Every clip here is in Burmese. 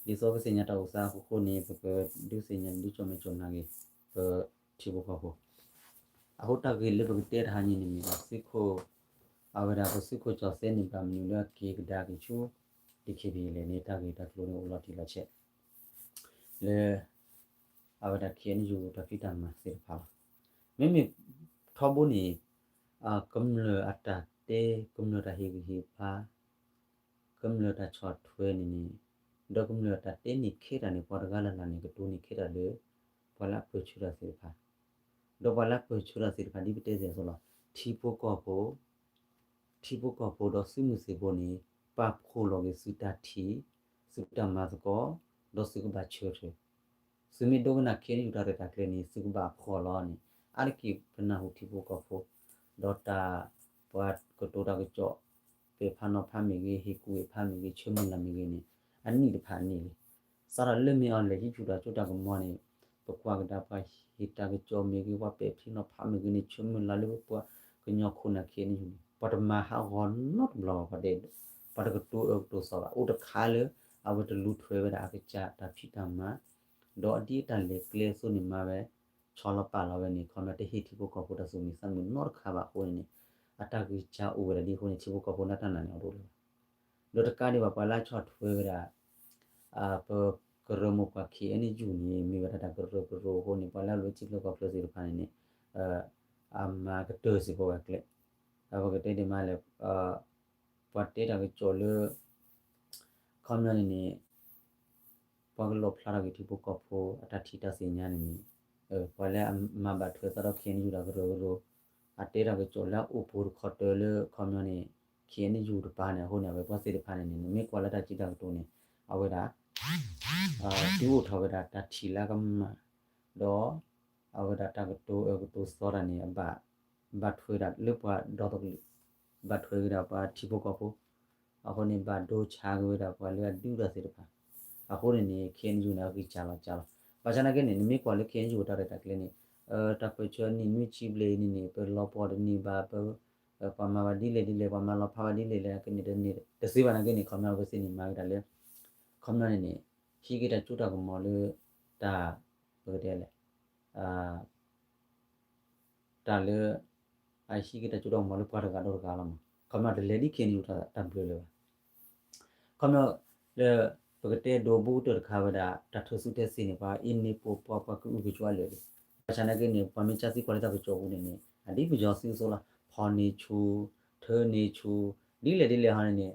ဒီစောကစညာတော့စားခုနေပကဒီစညာဒီချမချနာကြီးပတိဘကဖို့အခုတကယ်လေပကတဲ့ဟာညနေမှာစစ်ခိုအဝရပစစ်ခိုချောစဲနေပါမလို့ ကေကဒါကချူဒီခေဒီလေနေတာကေတာကလိုလောတီလာချက်လေအဝရခေနယူတဖိတမစေဖာမိမိထောဘနီကမ်လအတာတေကမ်လတာဟီဟီဖာကမ်လတာချော့ထွေးနီဒကမ်လတာတေနီခေတာနီပေါ်တကလာလာနီကတူနီခေတာလေဘလာပချူရာစေဖာဒဘလာပချူရာစေဖာဒီပတေစေဆိုလာတီပိုကောဖို့တီပိုကောဖို့တော့စိမှုစေဖို့နီပခိုလောကေစတာတီစတမတ်ကောဒစိကဘချူထေစမီဒိုနာခေနီယူတာရတာကလေနီစကဘခေါ်လောနီအရကိပနာဟုတီပိုကောဖို့ဒေါ်တာပတ်ကတိုတာကကြော့ပေဖာနောဖာမီကြီးဟီကူဖာမီကြီးချွမလမီကြီးနီအနိတဖာနီစာရလမီအောင်လေဟီချူတာချူတာကမောနီပကွာကဒါပါဟီတာကကြောမီကြီးဝပေဖီနောဖာမီကြီးနီချွမလာလေပကွာကညောခုနာခေနီပတမဟာဟောနော့ဘလောပဒေပတကတူအတူဆောဥတခါလေအဝတလူထွေဝဒအကကြတာဖိတမဒေါ်အတီတန်လေကလေဆုနီမာပဲချောလပါလာဝဲနီခေါမတဟီတီပိုကပိုတဆုမီဆမ်နော့ခါပါဟိုနီအတကူချာဥဝရဒီဟိုနီချီပိုကပိုနတနာနေတော့လို့တကားဒီပါလာချော့ထွေးရပကရမပခီအနိဂျူနီမီဝတတာကရကရဟိုနီပါလာလို့ချီလောကပလစီရဖာနေအမကတောစီဘောကလေအဘကတဲ့ဒီမာလေပတ်တေတာကချောလခေါမနီပကလောဖလာကတီပိုကပိုအတတီတာစညာနီပလဲမဘတ်ထွေတော့ခင်းယူတာကရအတေရာကချောလာဥပူခတ်တယ်ခေါမနီခင်းယူတပါနေဟိုနေပဲပတ်စီရဖာနေမိကွာလာတာချီတာတုန်နေအဝဲတာဒီဥထောဝဲတာတထီလာကမတော့အဝဲတာတကတိုစောရနေဘတ်ထွေတာလပွားတော့တော့ဘတ်ထွေတာပါတီပိုကပိုအခုနေဘတ်ဒိုချာဝဲတာပါလေဒူရစီရဖာအခုနေခင်းယူနာကြီးချလာဘာချနာကနေမိကွာလေခင်းယူတာတဲ့ကလေးနေတပချောနီမြချီဘလေနီပလောပေါ်နီဘာပမဝဒီလေပမလောဖာဒီလေကနေတစီဘာနာကနေခမနာဝစီနီမာတာလေခမနာနေဟီကတာချူတာကမောလေတာဘယ်တဲ့လေတာလေအရှိကတာချူတော့မောလေပါရကတော့ကာလမှာခမနာလေဒီခင်းယူတာတံပလေခမနာလေပကတဲ့ဒိုဘူးတခါဝဒတထဆုတဲ့စီနေပါအင်းနေပိုပပကူကကျွာလေချနာကနေပမချစီကွာတာကကြောဦးနေအဒီပကြောစီဆိုလာဖော်နေချူထေနေချူဒီလေဟာနေ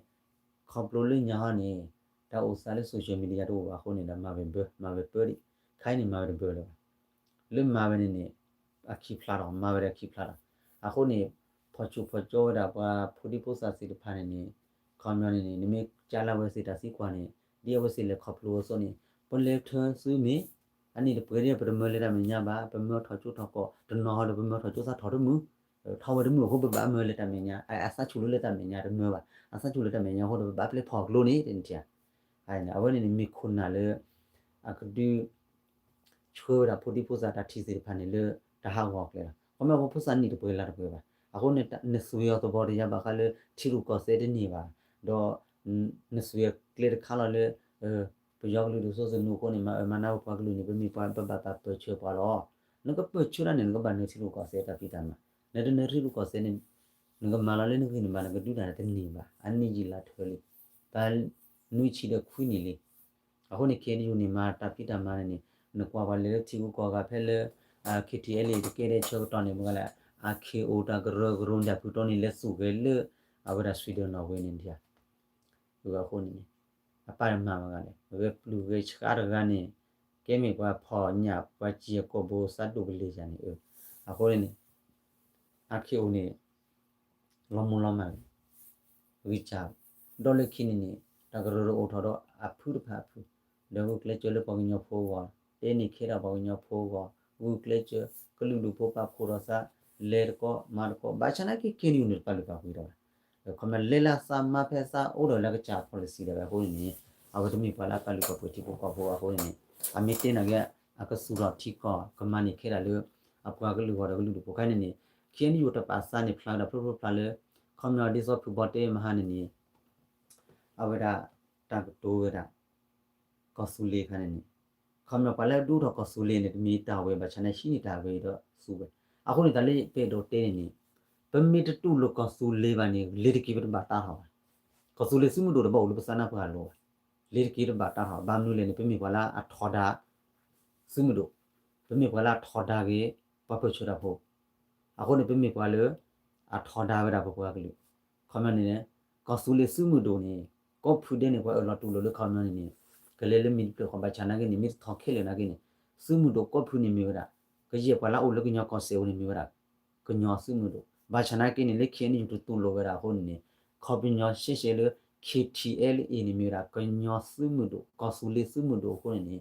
ခေါပလိုလညာဟာနေတာဥစားလေဆိုရှယ်မီဒီယာတို့ပါခုနေတာမှာပဲပရီခိုင်းနေမှာပဲပရီလွတ်မှာပဲနေအခီဖလာတော့မှာပဲအခီဖလာတာအခုနေဖော်ချူဖော်ကြောတာပါဖူဒီပိုစာစီဖာနေခေါမနေနေမိကြာလာဝစီတာစီကွာနေဒီဝစီလေခေါပလိုဆိုနေပလေထဆူမီအနိပရေပရမလေရမညာပါပမောထချူထကောတနော်ပမောထချူစာထော်ရမှုထော်ဝရမှုဟုတ်ပါမလေတမညာအဆာချူလေတမညာရမပါအဆာချူလေတမညာဟုတ်ပါပလေဖော်ကလိုနေတင်ချာအိုင်အဝနေမိခုနာလေအခဒူချွေတာဖူဒီပူစာတာထီစီဖာနေလေတဟာဝောကလေဘမဘပူစာနီတပွဲလာတပွဲပါအခုနေဆူရတော့ဘော်ရပါခလေချီလူကောစေတနေပါတော့နေဆူရကလေခါလာလေပယောက်လူတို့ဆိုစနုကိုနေမနာဘပကလူနေပမိပါပပတာပချေပါတော့ငါကပချူရနေငါဘာနေချီလူကောစေတာပိတမနေရီလူကောစေနေငါမလာလေနေကိနေဘာငါဒူတာတဲ့နေပါအန်နီဂျီလာထွေလီဒါနွိချီတဲ့ခွီးနေလေအခုနေခဲနေယူနေမှာတာပိတမနေနကွာပါလေချီကိုကောကဖဲလေခီတီအလီကဲတဲ့ချောတော်နေမကလည်းခေအိုတာဂရဂရုံကြပူတော်နေလက်စုပဲလေအဝရဆွီဒင်နော်ဝင်းနေတယ်သူကခုနေအပိုင်မှာကလည်းဝက်လူဝဲချကားကနေကဲမေကွာဖော်ညာပွားကြီးကိုဘောစတ်တူပလေးချန်နေအခုနေခေအိုနေလောမလောမဝိချာဒေါ်လခင်းနေတဂရရအိုထော်တော့အဖူးဖာဖူးဒေဝကလက်ကျလပေါင်းညဖိုးဝါတဲနေခေတာပေါင်းညဖိုးဝါဝုကလက်ကျကလူလူပိုပါဖိုရစာလေကောမာကောဘာချနာကိကင်းယူနေပါလပါဝီတော့ခမလေလာစာမဖဲစာအိုတော်လကချာ policy တယ်ဟိုနေအဝဒမီပါလာပါလကပတိပိုကဘောဟိုနေအမီတင်ငါအကဆူရတိကောကမနိခေရလေအပွားကလူဝရကလူပိုခိုင်းနေခင်းယူတပါစာနေဖလာတော့ဖဖလာလေခမနာဒီဆိုဖဘတေမဟာနေအဝဒတကတိုဝဒ ก็สุเลคันนี่คำว่าปะแล้วดูดก็สุเลนี่มีตาเวบะฉะนั้นရှိနေတာပဲတော့စုပဲအခုနေတာလေးပေတော့တင်းနေပမီတတူလကဆူလေပါနေလေတကီပဘာတာဟာကဆူလေစုမှုတို့တော့ဘလို့ပစနာပါလို့လေတကီပဘာတာဟာဘာမလို့လဲနေပမီပါလားအထော်ဒါစုမှုတို့ပမီပါလားထော်ဒါကေပပချူတာဖို့အခုနေပမီပါလေအထော်ဒါပဲတာပေါ့ကွာကလေးခမနေကဆူလေစုမှုတို့နေကောဖူတဲ့နေကွာအလောတူလို့ခမနေကလေးလေးမီပခဘာချနာကနေမီထော်ခဲလေနာကနေစုမှုတို့ကောဖူနေမီတာကကြီးပါလားအိုလကညောကောဆေဦးနေမီတာကညောစုမှုတို့ဘာချနာကိနေလက်ခင်းနေတူလိုပဲတာဟုတ်နေခေါပညောရှေရှေလ KTL အင်းနေမြတာကညောစုမှုတို့ကောဆူလေးစုမှုတို့ဟုတ်နေ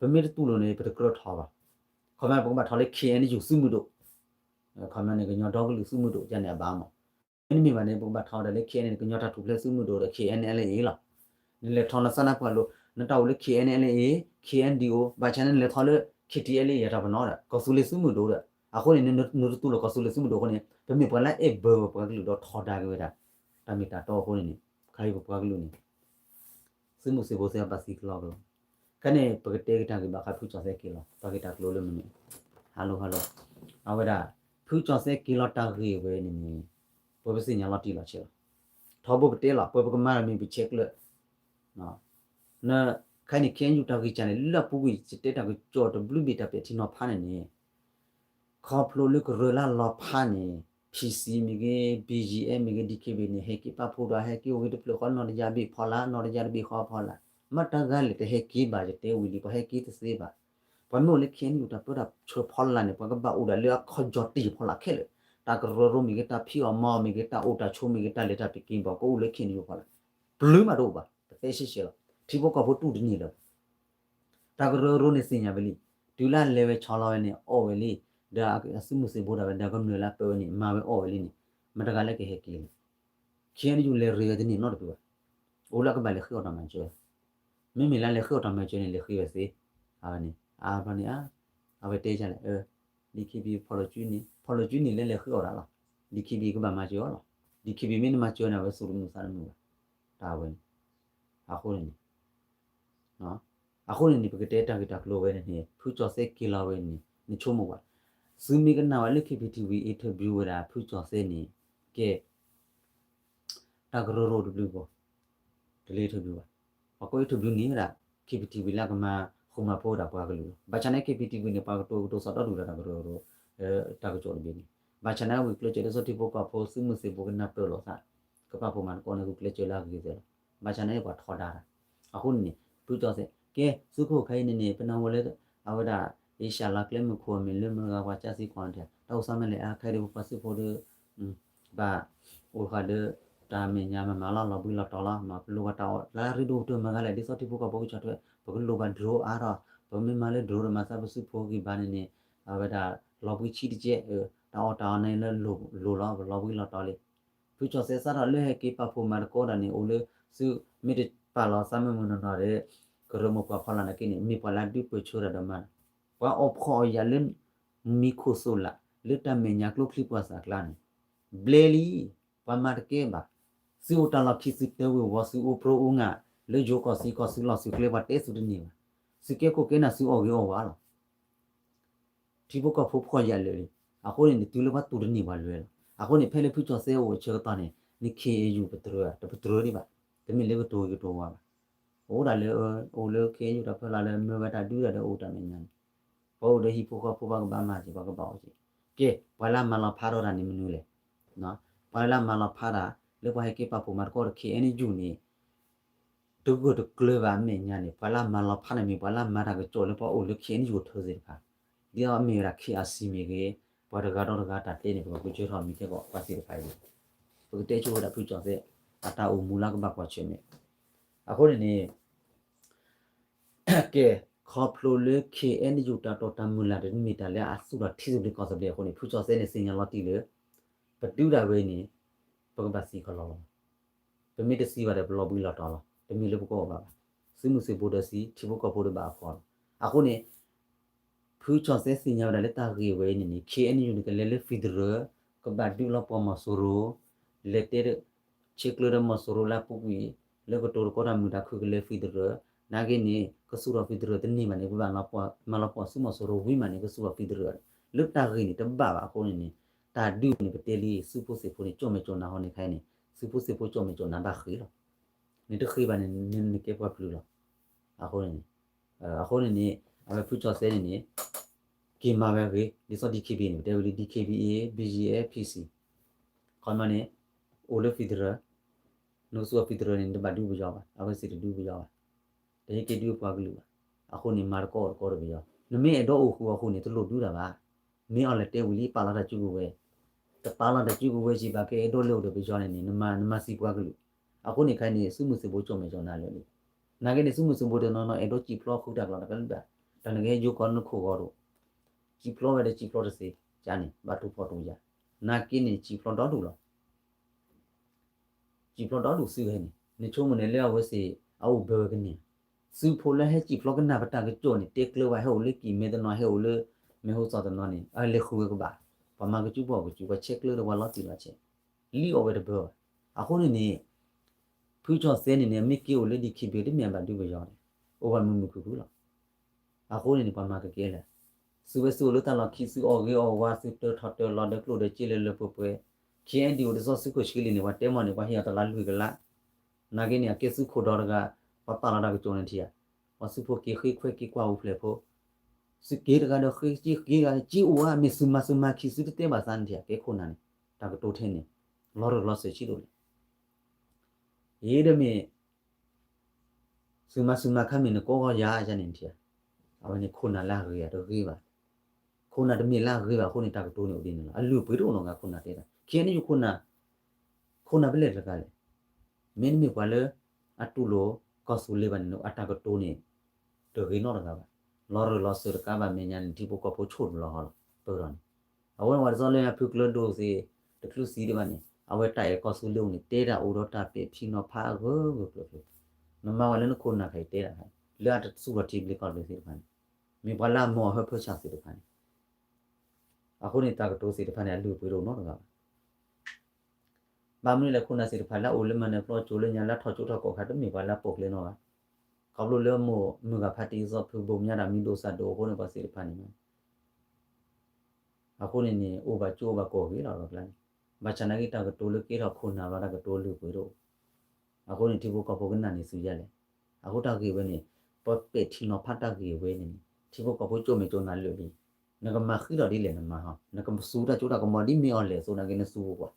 ဗမေတူလိုနေပတကရထောပါခေါမပုံမထော်လေး KN ယူစုမှုတို့ခေါမနေကညောဒေါကလူစုမှုတို့ကျန်နေပါမအင်းမိမနေပုံမထော်တယ်လေ KN ကညောတာထုလက်စုမှုတို့ KNL ရေးလားနေလေထော်လဆနာပါလို့နတောက်လေ KNL ရေး KNDO ဘာချန်လေထော်လေ KTL ရတာဘနော်ကောဆူလေးစုမှုတို့အခုနေနတူလိုကောဆူလေးစုမှုတို့ကနေဗမေပလာအေဘဘပကလူတော့ထော်တာကြတာတမီတာတော့ဟိုနေခိုင်ဘပကလူနေစမှုစေဘောစေပါစီကလောကကနေပကတေကတာကဘာခဖူချောစေကီလောပကတာကလိုလမနေဟလိုအဝဒဖူချောစေကီလောတာရီဝဲနေနေပပစညာလတီလာချေထောဘပတေလာပပကမာမီဘချက်လနော်နာခိုင်နေကန်ယူတာကီချန်လပူဝီစတေတာကကြောတဘလူဘီတာပေတီနော်ဖာနေနေခေါပလိုလကရလာလောဖာနေ PC မိကေ BGM မိကေ DKB နေဟဲကီပါဖိုဒါဟဲကီဝီဒပလခေါ်နော်ရဘီဖောလာနော်ရဘီခေါ်ဖောလာမတကလေတဟဲကီဘာတေဝီလီပဟဲကီတစေပါပမိုလေခင်းယူတာပဒချောဖောလာနေပကဘာဥဒါလေခေါဂျောတီဖောလာခဲလေတာကရရိုမိကေတာဖီအမောမိကေတာအိုတာချိုမိကေတာလေတာပကင်းဘောကိုလေခင်းယူဖောလာဘလူးမတော့ပါတေရှိရှိလောဒီဘောကဘောတူဒီနေလောတာကရရိုနေစင်ညာဗလီဒူလာလေဝဲချောလောနေအော်ဝဲလီဒါအစမှုစေဘောဒါပဲဒါကမလာပေါ်နေမာပဲအော်လီနေမတကလည်းကဲကီချင်းယူလေရရတဲ့နေတော့တူအိုလာကဘာလေခေါ်တာမှကျဲမင်းမလာလေခေါ်တာမှကျဲနေလေခရစေအာနေအာဘာနေအာဝဲတေးကြလေဒီခီဘီဖော်လို့ကျူးနေလေခေါ်တာလားဒီခီဘီကဘာမှကျဲလားဒီခီဘီမင်းမှကျဲနေပဲဆိုလို့စားမှုဒါဝင်အခုနေနော်အခုနေပကတဲ့တာကတာကလိုပဲနေဖူချောစေကီလာဝဲနေချိုးမပါဇူမီကနာဝလေ KPTV အထဘီဝရာဖူချောစေနေကဲတာဂရိုရိုဒဘလူဘောဒလေးထဘီဝအကိုထဘလူနေရာ KPTV လာကမှာခုမပေါ်တာပွားကလူဘာချန်နေ KPTV နေပါတော့စောတော့လူတာဂရိုရိုတာကကြောနေပြီဘာချန်နေဝီကလချေစောတိဘောကဖိုစမှုစေဘောကနာပလောစာကပပေါ်မန်ကောနေကလချေလာကြီးစေဘာချန်နေပါထော်တာအခုနေဖူချောစေကဲစုခုခိုင်းနေပနဝလေအဝဒါအေရှာလာကလမခိုမီလမကဝါချစီခွန်တဲ့တော့ဆမ်းမလေအခါရဘပစီဖို့ဘာအိုခါဒတာမညာမလာလာဘူးလာတော်လာမပလူကတော်လာရီဒိုတမကလည်းဒီစောတိဖို့ကဘောချတ်တဲ့ဘကလိုကဒရိုအားတော့ဘမမလည်းဒရိုမဆပ်စုဖို့ကြီးဘာနေအဝဒါလောဘူးချီတဲ့တော့တာနေလိုလာလောဘူးလာတော်လေဖူချောဆဲစားတော့လေကေပဖို့မကောတာနေအိုလေစုမိတပါလာဆမ်းမမနော်တဲ့ကရမပဖလာနေကိနေမိပလာဒီပချိုရဒမန်ว่าอพอยาเล่นมีโคโซละเลือดตามเมียกลุกคลิปว่าสักล้านเบลลี่ปามาตเก็บะซิโอตาลาคิสิเตวว่าซิโอโปรอุงะเลโจก็ซิก็ซิลอซิเคลว่าเตสุดนี่ซิเกก็เกนะซิโอเกอวาละที่พวกก็พบพอยาเลยอะคนนี่ตุลว่าตุดนี่ว่าเลยอะคนนี่เพลผู้จอเซโอเชกตานี่นี่ KAU ปตรอะปตรนี่บะแต่มีเลก็โตก็โตว่าโอ้ดาเลโอเล KAU ดาเพลาเลเมวะตาดูดาโอตาเมญันဘောဒဟီပိုကပိုဘကဘာမာကြီးဘကပေါ့ကြီးကဲဘလာမလာဖာရောတာနေမနူးလေနော်ဘလာမလာဖာတာလေဘဟကေပပူမာကောခေအနီဂျူနီဒုဂုတကလဘာမေညာနေဘလာမလာဖာနေမီဘလာမာတာကကြောလေပေါ့အိုလေခေအနီဂျူထောစေဖာဒီအမေရာခေအစီမီကေဘောဒကတော့ကတာတေးနေဘောကိုချေထောမီကေပေါ့ပါစီဖိုင်ဘုတေချိုတာဖူကြောစေအတာအိုမူလာကဘကွာချင်းနေအခုနေကဲခေါပလိုလေ KN ယူတာတော်တမူလာတဲ့မီတာလေအဆူရထိစုလေကောစတဲ့ခုနေဖူချောစဲနေစင်ညာလတီလေပတူတာဝဲနေပကပစီခလောပမီတစီပါတယ်ဘလော့ဘီလာတော်လားတမီလေဘကောပါစမှုစေဘောဒစီချိဘကောဘောဒဘာခေါ်အခုနေဖူချောစဲစင်ညာလေတာကြီးဝဲနေ KN ယူနေကလေလေဖီဒရကဘာဒူလာပမဆိုရိုလေတေချက်ကလရမဆိုရိုလာပူဝီလေကတော်ကောရမူတာခုကလေဖီဒရ နာဂိနေကဆူရဖီဒရတနေမနေဘာလာပွားမလာပွားစုမဆိုရဝိမနေကဆူရဖီဒရလွတ်တာဂိနေတဘာပါခုနေတာဒူနေပတေလီစုဖို့စေဖို့နေကြုံမကြုံနာဟောနေခိုင်းနေစုဖို့စေဖို့ကြုံမကြုံနာဘာခီလောနေတခိပါနေကေပွားပလူလောအခုနေအမဖူချောဆဲနေကေမာပဲကေဒီစောဒီကေဘီနေတယ်ဝီဒီကေဘီအေ BGA PC ခေါမနေအိုလဖီဒရနိုဆူဖီဒရနေတဘာဒူဘကြောပါအခုစီဒူဘကြောပါတေကေဒူပွားကလူအခုနေမာကောကောရဘကြောနမေတော့အခုနေတလို့ဒူတာပါမင်းအောင်လက်တဲဝီလီပါလာတာကျူကိုပဲတပါလာတဲ့ကျူကိုပဲရှိပါကေတော့လို့တော့ပြောနေနမစီပွားကလူအခုနေခိုင်းနေစုမှုစဖို့ကြုံမယ်ကြောနာလို့နာကနေစုမှုစဖို့တော့နော်အဲ့တော့ကြည်ဖလောခုတာကလည်းပဲတနကေယုကောနခုကောတော့ကြည်ဖလောပဲကြည်ဖလောတစေဂျာနေဘာတူဖော်တူရနာကင်းနေကြည်ဖလောတော့တူလားကြည်ဖလောတော့တူစုဟဲနေချုံမနေလဲဝစီအောက်ဘယ်ကနေစုဖိုလဲဟဲကြည်ဖလောကနာပတာကကြိုနေတက်ကလဝဟဲလေကီမေဒနော်ဟဲလေမေဟောစောတနော်နေအလေခုကဘာပမာကကျူဘောကကျူကချက်လေဝါလာတီလာချက်လီအိုဝဲတဘောအခုနေဖူချောဆဲနေမိကီကိုလေဒီခိဘေတမြန်ပါတူပဲရောတယ်အိုဝါမမှုခုခုလားအခုနေပမာကကဲလဲစုဝဲစုလို့တလာခိစုအော်ဂေအော်ဝါစစ်တထတလော်ဒကလိုဒချီလေလပပွဲခေန်ဒီကိုဒစောစုကိုရှိလီနေဝတဲမနေဝဟီယတလာလူကလာနာဂိနေကေစုခိုဒေါ်ကပပလာဒါကကျုံနေတီယာဝစုဖို့ကေခိခွဲကေကွာဦးဖလေဖို့စကေရကတော့ခိကြီးကေကကြီးဝါမစ်မမခိစုတဲပါစန်တီယာကေခုနာနေတာကတိုထင်းနေလော်လော်ဆေချီလို့ရေးဒမေစမခမင်းကိုရာအချနေတီယာအဝနေခုနာလာရရတော့ခေးပါခုနာတမီလာခေးပါခုနေတာကတိုးနေဦးနေလားအလူဘွေတော့ငါခုနာတဲတာခေနေခုနာဘလက်လကလေမင်းမီကွာလေအတူလိုကောဆူလေးပါနော်အတာကတိုးနေတော့ခေနော်ကပါလော်လော်ဆူကပါမင်းညာဒီဘကပိုချို့လောဟောတော်တော်အဝဲဝါဇောလေးဖုကလဒိုစီတကလူစီဒီပါနေအဝဲတိုင်ကောဆူလုံးနေတဲတာအိုတော့တာပြဖြီနော်ဖာကိုနမဝလည်းခုနာခိုင်တဲတာလာတဆူရတီဘလကောလေးစီပါနေမိဘလာမောဟဖချာစီတဖာနေအခုနေတာကတိုးစီတဖာနေအလူပွေတော့နော်ကဘာမလို့လဲခုနစီတဖာလာအိုလမနဲ့ပလောချိုလညာလာထောက်ချိုထောက်ကောခတ်မိဘလာပုတ်လေနော်ကောက်လို့လဲမို့မကဖတ်တီဇောဖူဘုံညတာမီဒိုဆတ်တော့ခုနကစီတဖာနေအခုနေအိုဘာချိုဘာကောကြီးတော့ကလန်ဘာချနာကီတာကတိုးလို့ကေတော့ခုနာလာကတိုးလို့ပွေတော့အခုနေဒီဘကပုတ်ကနေစုရလေအခုတောက်ကြီးပဲနေပတ်ပက်ထီနော်ဖတ်တောက်ကြီးပဲနေဒီဘကပုတ်ကြုံမကြုံနာလို့ဒီနကမခီတော့ဒီလေနမဟာနကမဆူတာချိုတာကမဒီမီအော်လေဆိုနာကနေဆူကွာ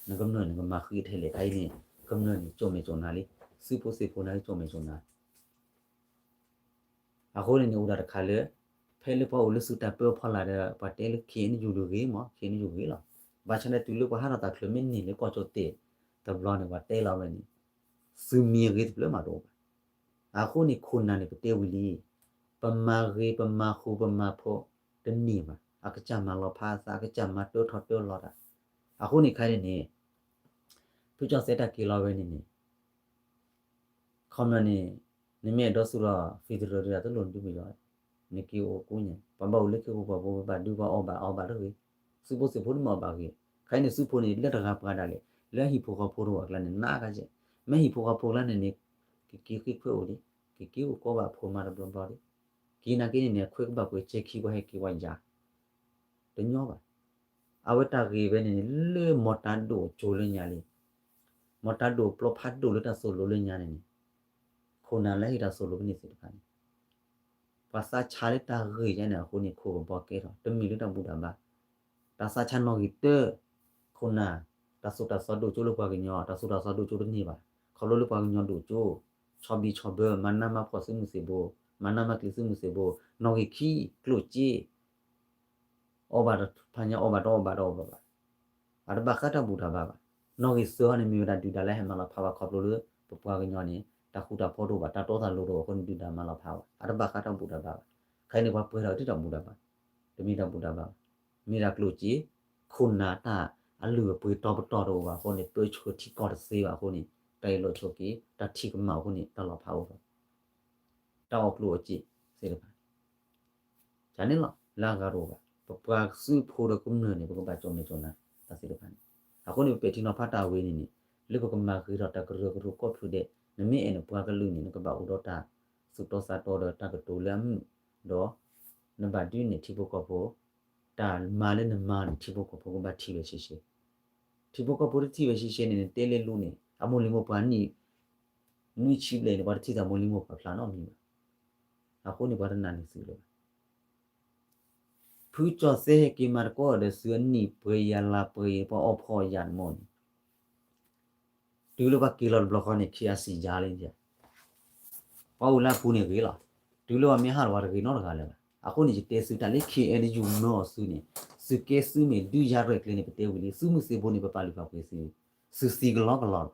နကမနကမခီထဲလေအိုင်းနေကမနနေကြုံမကြုံနာလေစီပိုစီပိုနာကြုံမကြုံနာအခုနေဦးတာတခါလေဖဲလေပေါ်လို့စူတာပေါ်ဖလာတဲ့ပတ်တဲလခင်းယူလို့ကြီးမခင်းယူကြီးလားဘာချနေတူလို့ဘာဟာတာခလမင်းနေလေကောချိုတေတဘလောနေဘာတဲလာမနေစူမီရီပလမတော့အခုနေခုနာနေပတဲဝီလီပမာရီပမာခုပမာဖို့တနီမှာအကကြမှာလောဖာစာကကြမှာတိုးထော်တိုးလောတာအခုနေခိုင်းနေဖူချောစက်တာကီလောပဲနေခေါမနေနမေတော့ဆိုတော့ဖီဒရရတလုံးတူပြီးတော့နေကီအိုကူညပမဘောလက်ကိုဘောဘာဒူဘာအောဘာတော့စူပိုစဖို့မပါကြီးခိုင်းနေစူဖို့နေလက်တကားပါတာလေလက်ဟီဖိုကဖိုတော့ကလည်းနာကကျမဲဟီဖိုကဖိုလာနေကီခွေအိုဒီကီကိုကောဘာဖိုမာတော့ဘာဒီကီနာကီနေခွေကဘာကိုချက်ခီကိုဟဲကီဝိုင်ဂျာတညောပါအဝတကေပဲနေလေမော်တာဒိုဂျိုလညာလေးမော်တာဒိုပလဖတ်ဒိုလတာဆိုလိုလညာနေခုနာလဲဟီတာဆိုလိုနေစီတခါနေပါစာချာလက်တာရေရနေခုနေခိုဘောကေတော့တမီလတာဘူတာပါတာစာချန်နော်ဂီတေခုနာတာဆိုတာဆောဒိုချိုလိုပါကညောတာဆိုတာဆောဒိုချိုနေပါခလိုလိုပါကညောဒိုချိုချောဘီချောဘမန်နာမဖောစမှုစေဘောမန်နာမကလိစမှုစေဘောနော်ဂီခီကလိုချီအော်ဘာဖာညာအော်ဘာတော့ဘာအရဘခတာဘူတာဘာနော်ဂီစောနေမီတာဒူတာလဲဟမလာဖာဘာခေါပလိုပပွားကညောနေတာခုတာဖောတော့ဘာတာတော့တာလို့တော့ခွန်ဒူတာမလာဖာအရဘခတာဘူတာဘာခိုင်နေဘာပွဲတော့တိတော်ဘူတာဘာတမီတော်ဘူတာဘာမီရာကလိုချီခုနာတာအလူပွေတော့တော့ဘာခေါနေတွေးချိုတီကော့စေးဘာခေါနေတိုင်လို့ချိုကီတတိကမောက်ခေါနေတလောဖာတော့တောက်ကလိုချီစေရပါဂျာနေလာကတော့ပပွားစုဖိုးတော့ကုမနေဘကဘာကြုံနေကြနာတစီတော့အခုနေပေတီနော်ဖတ်တာဝေးနေလေဘကမခီတော့တကရကော့ဖူတဲ့နမေအနပွားကလူနေကဘာဥတော့တာစ สุโตสะโตดตะกะตูลัมดอนบะดินี่ทิโบกอโพตามาเลนมานี่ทิโบกอโพก็บะทิเวชิชิทิโบกอโพทิเวชิชินี่เตเลลูนี่อะโมลิโมปานี่นุชิเบเลบะทิตาโมลิโมปะพลาเนาะมีอะโคนี่บะนานี่สิโลဖူးကျော်စဲကီမာကောဒဆွန်နီပွေရလာပွေပေါ်အဖော်ရန်မွန်ဒီလိုပါကီလောဘလော့ခနဲ့ခီယာစီကြားလေးကြပေါ့လာပူနေပြီလားဒီလိုအမြဟာဝါရကိနော်တကားလဲအခုနေတဲစူတန်လေးခီအန်ယူနော်ဆူနေစကဲဆူနေဒူရရက်လေးနေပတဲဝီလေးဆူမှုစေဖို့နေပပါလီပါခွေစီဆူစီကလောကလော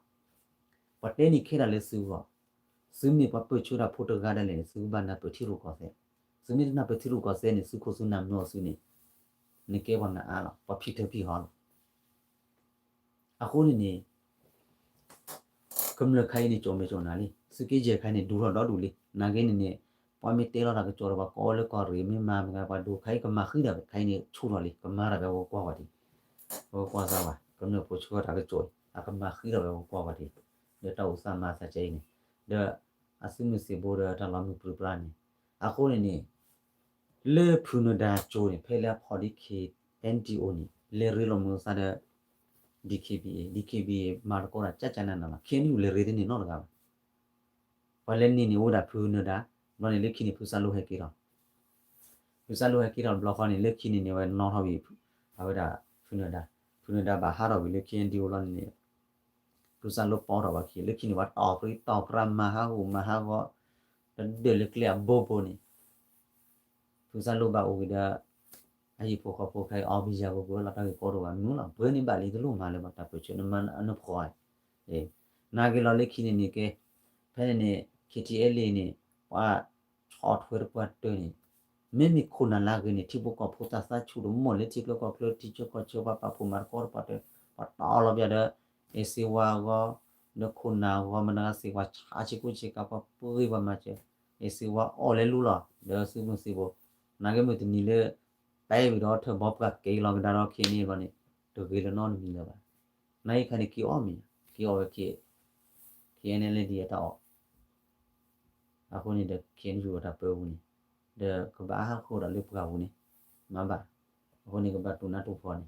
ပတဲနီခေရလေးဆူပါဆူနေပပချူရာဖိုတိုဂါဒန်လေးဆူဘာနာပတီရူကောဆဲဆူနေနာပတီရူကောဆဲနေဆူခိုဆူနမ်နော်ဆူနေနေကေဝနာအားလားပဖိတဖိဟောအခုနေကမ္လခိုင်နေကြုံမကြုံနာလေစကေဂျေခိုင်နေဒူတော့ဒူလေနာကင်းနေပွားမတဲလာကကြောတော့ကောလေကောရီမမာမကပါဒူခိုင်ကမခိတာခိုင်နေချူတော့လေကမာရပဲကွာပါတီဟောကွာစားပါကမ္လပိုချူတာကကြောအကမခိတော့ပဲကွာပါတီဒါတော့ဆာမစာချင်းနေဒါအစမစီဘောရတာလာမပရပရနေအခုနေလေဖုနဒါချိုနေဖဲလာဖော်ဒီခေ NTO နေလေရီလိုမျိုးစားတဲ့ DKBA မာကောတာကြက်ကြမ်းနာမှာခင်းယူလေရီတဲ့နေတော့တကားဘာလဲနေနေဝဒါဖုနဒါနော်နေလေခင်းနေဖူစားလို့ဟဲ့ကေတော့ဖူစားလို့ဟဲ့ကေတော့ဘလော့ခနေလေခင်းနေဝဲနော်ဟောပြီဘာဝဒါဖုနဒါဘာဟာတော့ပြီလေခင်း NTO လောနေဖူစားလို့ပေါ်တော့ပါခင်းလေခင်းနေဝါတောက်ပြီးတောက်ပရမဟာဟူမဟာကောဒဲလေကလဘိုဘိုနေဖူစားလို့ပါဦးဒါအကြီးဖို့ဖို့ခိုင်အောင်ပြီးရဖို့ဘောလာတော့ပေါ်တော့နူးလားဘယ်နေပါလေတို့မှလည်းမတပ်ချင်မန်အနဖော်အေးနာဂီလာလက်ခင်းနေကဲဖဲနေ KTL လေးနေပါချော့ထွေးပတ်တွင်းမိမိခုနလာကနေတိဘကဖို့တာစာချူလို့မလဲတိကကဖလိုတီချကချောပါဖူမာကောပတ်ပတ်တော်လပြတဲ့အစီဝါကောနခုနာဝမနာစီဝါချာချီကူချီကပပူဝမချေအစီဝါအော်လေလူလာဒါစီမစီဘောနာဂမတနီလေပဲပြီးတော့ထဘော့ကကေလောကဒါတော့ခင်းနေပါနေဒိုဂေလနော်နီလာပါနိုင်ခဏကီအော်မီကီအော်ကီနေလေဒီတော့အခုနေတဲ့ခင်းယူတာပဲဘူးနေဒါကဘာဟာခိုးတာလေပကဘူးနေမဘာအခုနေကဘာတူနာတူဖော်နေ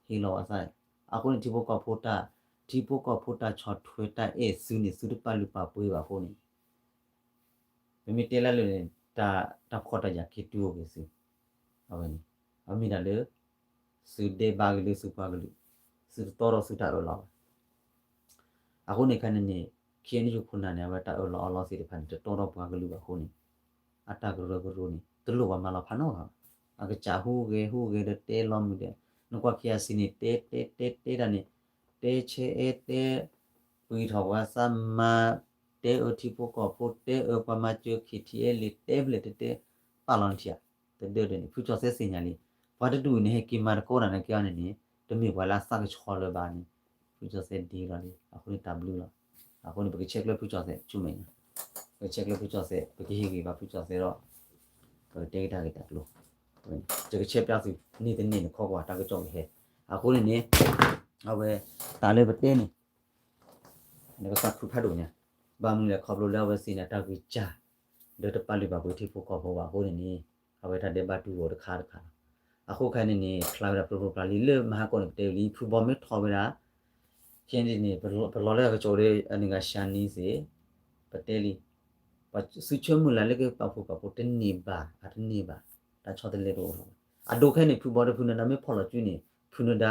ဟီလောအဆိုင်အခုနေဒီဘကဖိုတာချော့ထွေးတာအဲစူနေစူတပလူပါပွေးပါခုနေမိမိတဲလာလို့တာခေါ်တာကြခေတူကိုစီဟုတ်ပါနေအမိဒါလေစုဒေဘာဂလူစုပါဂလူစုတော်ရစုတာရောလာအခုနေခဏနေခင်းယူခုနာနေဝတာအော်လောစီတဖန်တော်တော်ဘာဂလူပါခုနေအတာဂရုဂရုနေတလူပါမလာဖနောဟာအကချာဟူကေတဲလောမီတဲ့နကွာခီယာစီနေတဲဒါနေတဲချေတဲဝီထောဝါစမတဲအတိပိုကပိုတဲအပမချခီတီအလီတဲဘလက်တဲပါလန်ချာတဲ့ဖူချောဆဲစင်ညာလီဘာတူနေကီမာကောနာနဲ့ကြောင်းနေတမီဝလာစကချော်လဘာနေဖူချောဆဲဒီလာလီအခုနေတဘလူလာအခုနေပကချက်လဖူချောဆဲချူမင်းပကချက်လဖူချောဆဲပကဟီကီဘာဖူချောဆဲတော့ဒေတာကတကလို့这个切表示你的你的考过大个状态，啊，后来呢，啊喂，打了不对呢，那个啥苦拍多呢，把我们来考不了为谁呢？大个家，这都把里把回去不考不完，后来呢，啊喂，他得把住我的卡，啊后看呢，来了不把里了，马上过来对里铺包没掏回来，现在呢不老了个做的那个山里是，不对里，把是全部来那个把真泥巴，啊真泥巴。ဒါချောတဲ့လေတော့အဒိုခဲနေဖူဘောဖူနနာမေဖော်လာကျွနေဖူနဒါ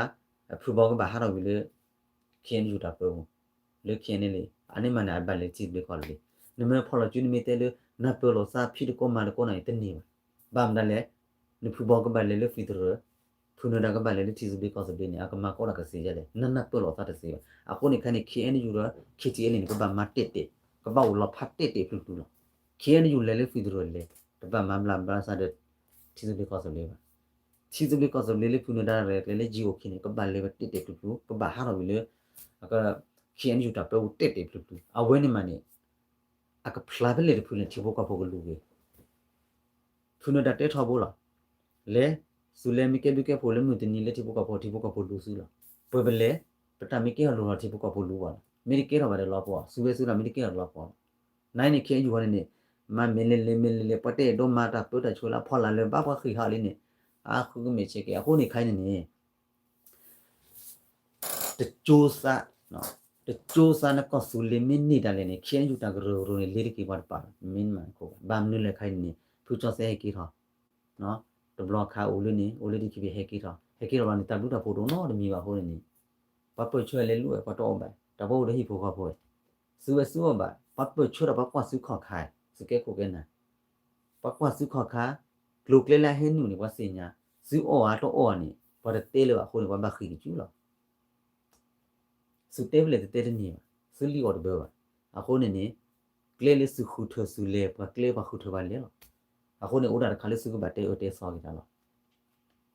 ဖူဘောကဘာဟာတော့လေခင်းယူတာပုံလေခင်းနေလေအနေမနာဘက်လေကြည့်လေခေါ်လေနမေဖော်လာကျွနေမေတဲလေနပလောစာဖီတကောမာကောနိုင်တနေဘာမဒါလေနဖူဘောကဘလေလေဖီတရဖူနဒါကဘလေလေတီဇဘီကောစဘီနေအကမကောလာကစီရတယ်နပလောစာတစီအခုနေခနေခင်းယူရခီတီအလင်းကဘာမတက်ကဘာဝလဖတ်တက်ဖလူတူလာခင်းယူလေလေဖီတရလေတဘာမမလာဘာစာတဲ့ချီဇဘီကောစလေပါချီဇဘီကောစလေလေဖူနဒါရဲလေဂျီအိုခင်းကဘာလေတက်ဖလူတူကဘာဟာတော့လေအကခင်းယူတာပဲတက်ဖလူတူအဝဲနေမနေအကဖလာဘလေဖူနေချီဘောကဖို့ကလူပဲဖူနဒါတက်ထော်ဘောလားလေဆူလေမီကေဒုကေဖိုလေမြတင်နီလေချီဘောကဖို့လူစုလားပွဲဘလေပတမီကေလောချီဘောကဖို့လူပါမေရီကေတော့ဗါတယ်လောပေါ့ဆူပဲဆူလားမေရီကေလောပေါ့နိုင်နေခင်းယူရနေ mà mình lên bắt đầu mà ta bữa ta chua là phò là lên bác bác khi họ lên nè khu cái mình chơi cái khu này khai nè the chosa no the chosa nó có số lượng mình nè đây nè khi anh chúng ta rồi này lấy cái vật bản mình mà có bám nữa là khai nè phụ cho sẽ cái đó nó the block khai ule đi cái về cái đó là ta lúc ta phụ đồ nó được nhiều hơn nè bắt bữa chua lên lúa bắt đầu bài ta bảo đấy phụ khoa phổi xưa bài bắt bữa chua là bắt qua xứ khó khai xứ cái của cái này bắt qua xứ khó khai lúc lên là hết nụ này bắt xí nha xứ to nè bắt được tê là hồi bắt bắt khỉ chú là su table de tedni su li or bewa akone ne clay le su khutho su le pa clay pa khutho ba le akone order khale su ba te ote so kita lo